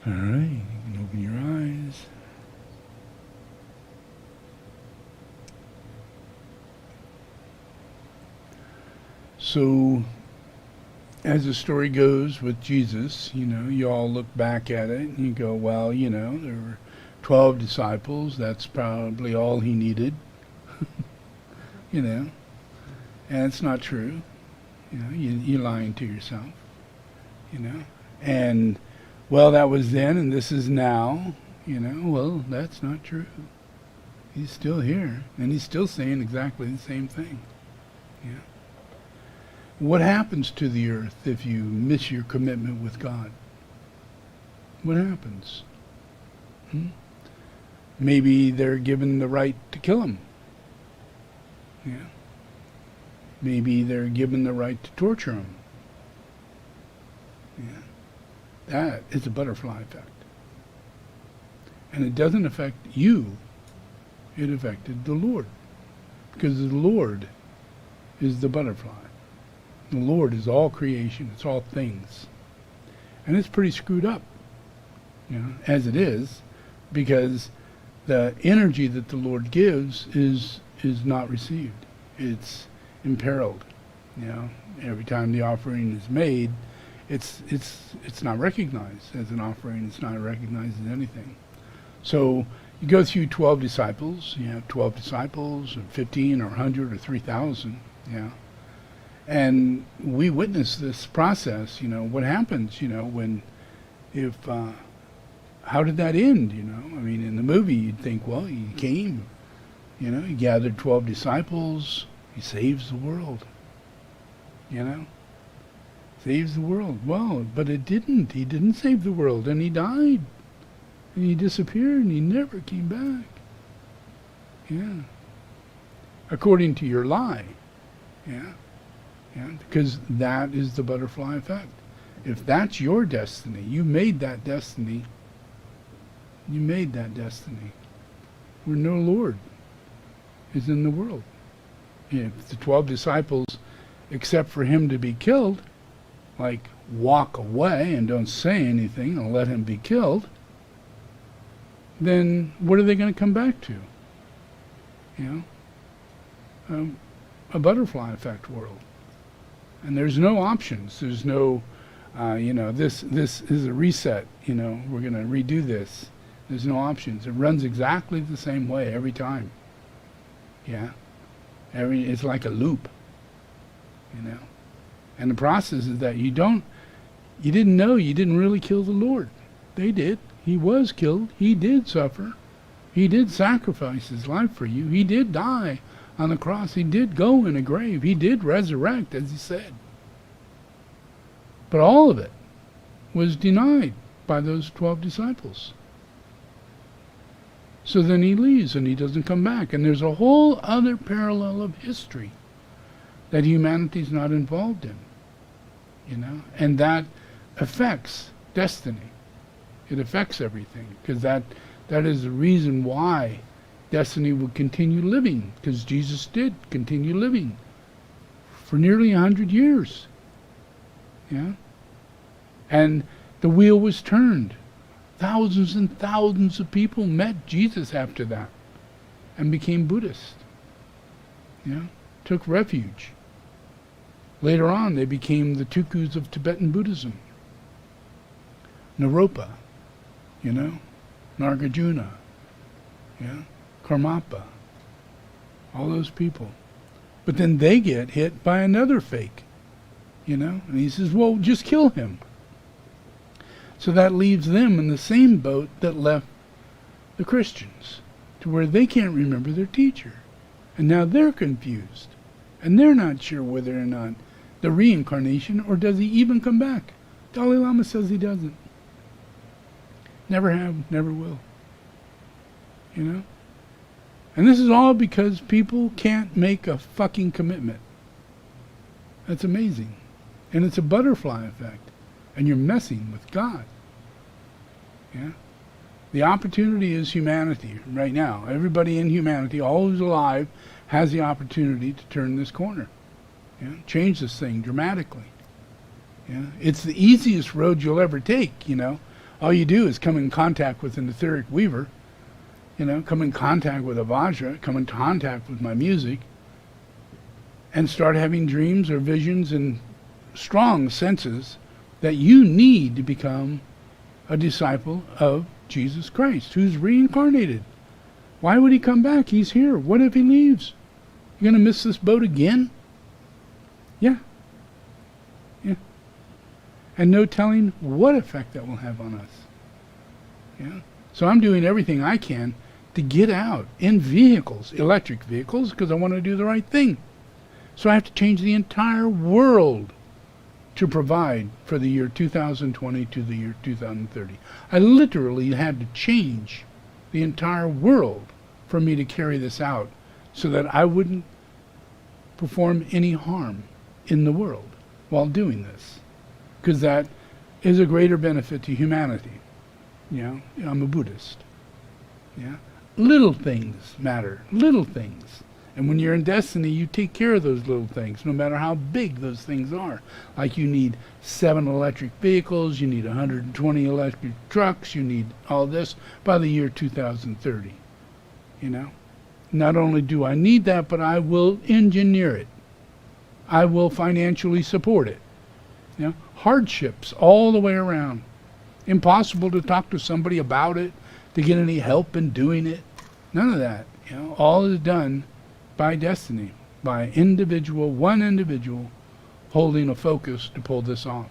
All right, you can open your eyes. So, as the story goes with Jesus, you all look back at it and you go, well, there were 12 disciples. That's probably all he needed, and it's not true. You're lying to yourself, and well, that was then and this is now, well, that's not true. He's still here and he's still saying exactly the same thing. What happens to the earth if you miss your commitment with God? What happens? Maybe they're given the right to kill him. Maybe they're given the right to torture him. That is a butterfly effect. And it doesn't affect you. It affected the Lord. Because the Lord is the butterfly. The Lord is all creation. It's all things. And it's pretty screwed up, as it is, because the energy that the Lord gives is not received. It's imperiled. Every time the offering is made, it's not recognized as an offering. It's not recognized as anything. So you go through 12 disciples. You have 12 disciples, or 15, or 100, or 3,000. And we witness this process. What happens? How did that end? In the movie you'd think, well, he came. He gathered 12 disciples. He saves the world. Saves the world. Well, but it didn't. He didn't save the world, and he died. And he disappeared, and he never came back. According to your lie. Because that is the butterfly effect. If that's your destiny, you made that destiny. You made that destiny. Where no Lord is in the world. If the 12 disciples, except for him to be killed, walk away and don't say anything and let him be killed, then what are they going to come back to? A butterfly effect world. And there's no options. There's no, This is a reset. We're going to redo this. There's no options. It runs exactly the same way every time. Yeah, it's like a loop. And the process is that you didn't know you didn't really kill the Lord. They did. He was killed. He did suffer. He did sacrifice his life for you. He did die on the cross. He did go in a grave. He did resurrect, as he said. But all of it was denied by those 12 disciples. So then he leaves and he doesn't come back. And there's a whole other parallel of history that humanity's not involved in. And that affects destiny. It affects everything, because that is the reason why destiny would continue living, because Jesus did continue living for nearly 100 years. Yeah? And the wheel was turned. Thousands and thousands of people met Jesus after that and became Buddhist. Took refuge. Later on, they became the tukus of Tibetan Buddhism. Naropa, Nagarjuna, Karmapa, all those people. But then they get hit by another fake, and he says, well, just kill him. So that leaves them in the same boat that left the Christians, to where they can't remember their teacher. And now they're confused. And they're not sure whether or not the reincarnation, or does he even come back? Dalai Lama says he doesn't. Never have, never will. And this is all because people can't make a fucking commitment. That's amazing. And it's a butterfly effect. And you're messing with God. Yeah? The opportunity is humanity right now. Everybody in humanity, all who's alive, has the opportunity to turn this corner. Change this thing dramatically. It's the easiest road you'll ever take, All you do is come in contact with an etheric weaver, come in contact with a Vajra, come in contact with my music, and start having dreams or visions and strong senses that you need to become a disciple of Jesus Christ, who's reincarnated. Why would he come back? He's here. What if he leaves? You're going to miss this boat again? Yeah. And no telling what effect that will have on us. So I'm doing everything I can to get out in vehicles, electric vehicles, because I want to do the right thing. So I have to change the entire world to provide for the year 2020 to the year 2030. I literally had to change the entire world for me to carry this out, so that I wouldn't perform any harm in the world while doing this, because that is a greater benefit to humanity. I'm a Buddhist. Little things matter, little things. And when you're in destiny, you take care of those little things, no matter how big those things are. Like you need 7 electric vehicles, you need 120 electric trucks, you need all this by the year 2030. Not only do I need that, but I will engineer it. I will financially support it. Hardships all the way around. Impossible to talk to somebody about it, to get any help in doing it. None of that. All is done by destiny, by one individual holding a focus to pull this off.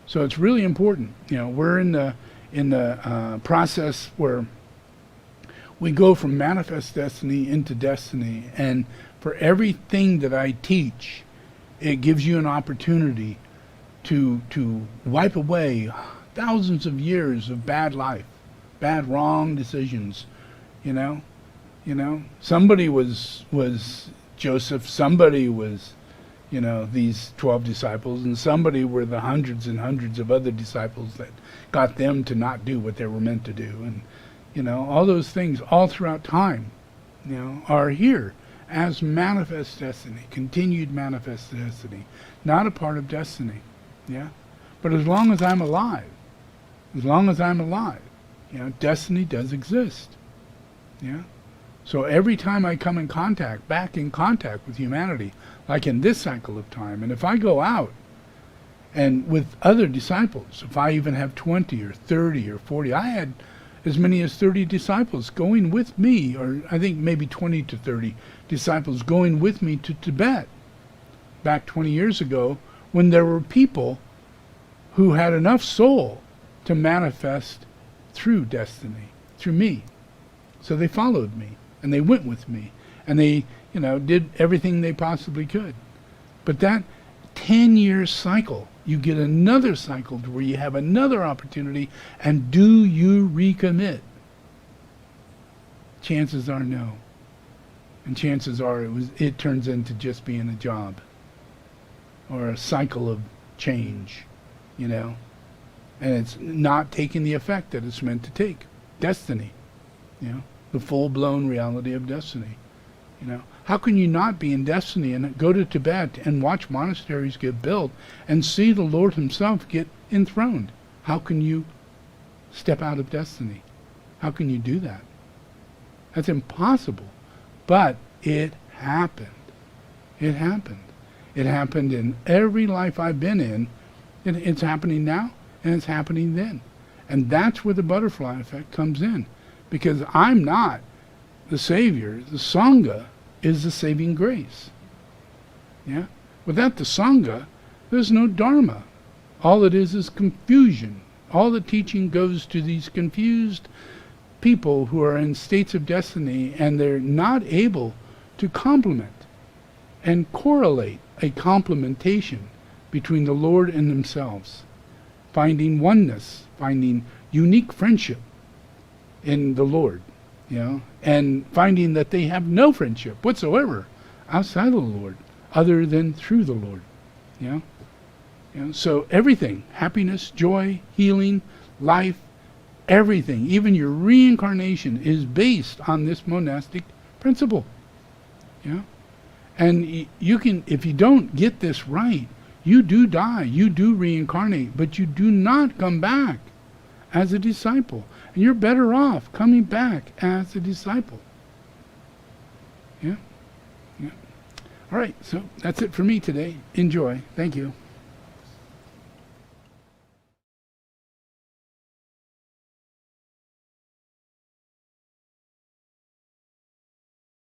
So it's really important. We're in the process where we go from manifest destiny into destiny, and for everything that I teach, it gives you an opportunity to wipe away thousands of years of bad life, bad, wrong decisions. Somebody was Joseph, somebody was, these 12 disciples, and somebody were the hundreds and hundreds of other disciples that got them to not do what they were meant to do. And, all those things all throughout time, are here as manifest destiny, continued manifest destiny, not a part of destiny. But as long as I'm alive, destiny does exist. So every time I come back in contact with humanity, like in this cycle of time, and if I go out And with other disciples, if I even have 20 or 30 or 40, I had as many as 30 disciples going with me, or I think maybe 20 to 30 disciples going with me to Tibet back 20 years ago, when there were people who had enough soul to manifest through destiny, through me. So they followed me, and they went with me, and they, did everything they possibly could. But that 10-year cycle, you get another cycle where you have another opportunity, and do you recommit? Chances are no. And chances are it turns into just being a job or a cycle of change, and it's not taking the effect that it's meant to take. Destiny, the full-blown reality of destiny. How can you not be in destiny and go to Tibet and watch monasteries get built and see the Lord himself get enthroned? How can you step out of destiny? How can you do that? That's impossible. But it happened. It happened. It happened in every life I've been in. It's happening now, and it's happening then. And that's where the butterfly effect comes in. Because I'm not the Savior. The Sangha is the saving grace. Yeah? Without the Sangha, there's no dharma. All it is confusion. All the teaching goes to these confused people who are in states of destiny, and they're not able to complement and correlate a complementation between the Lord and themselves, finding oneness, finding unique friendship in the Lord, and finding that they have no friendship whatsoever outside of the Lord, other than through the Lord. So everything, happiness, joy, healing, life, everything, even your reincarnation, is based on this monastic principle. And you can, if you don't get this right, you do die, you do reincarnate, but you do not come back as a disciple. And you're better off coming back as a disciple. Yeah? All right, so that's it for me today. Enjoy. Thank you.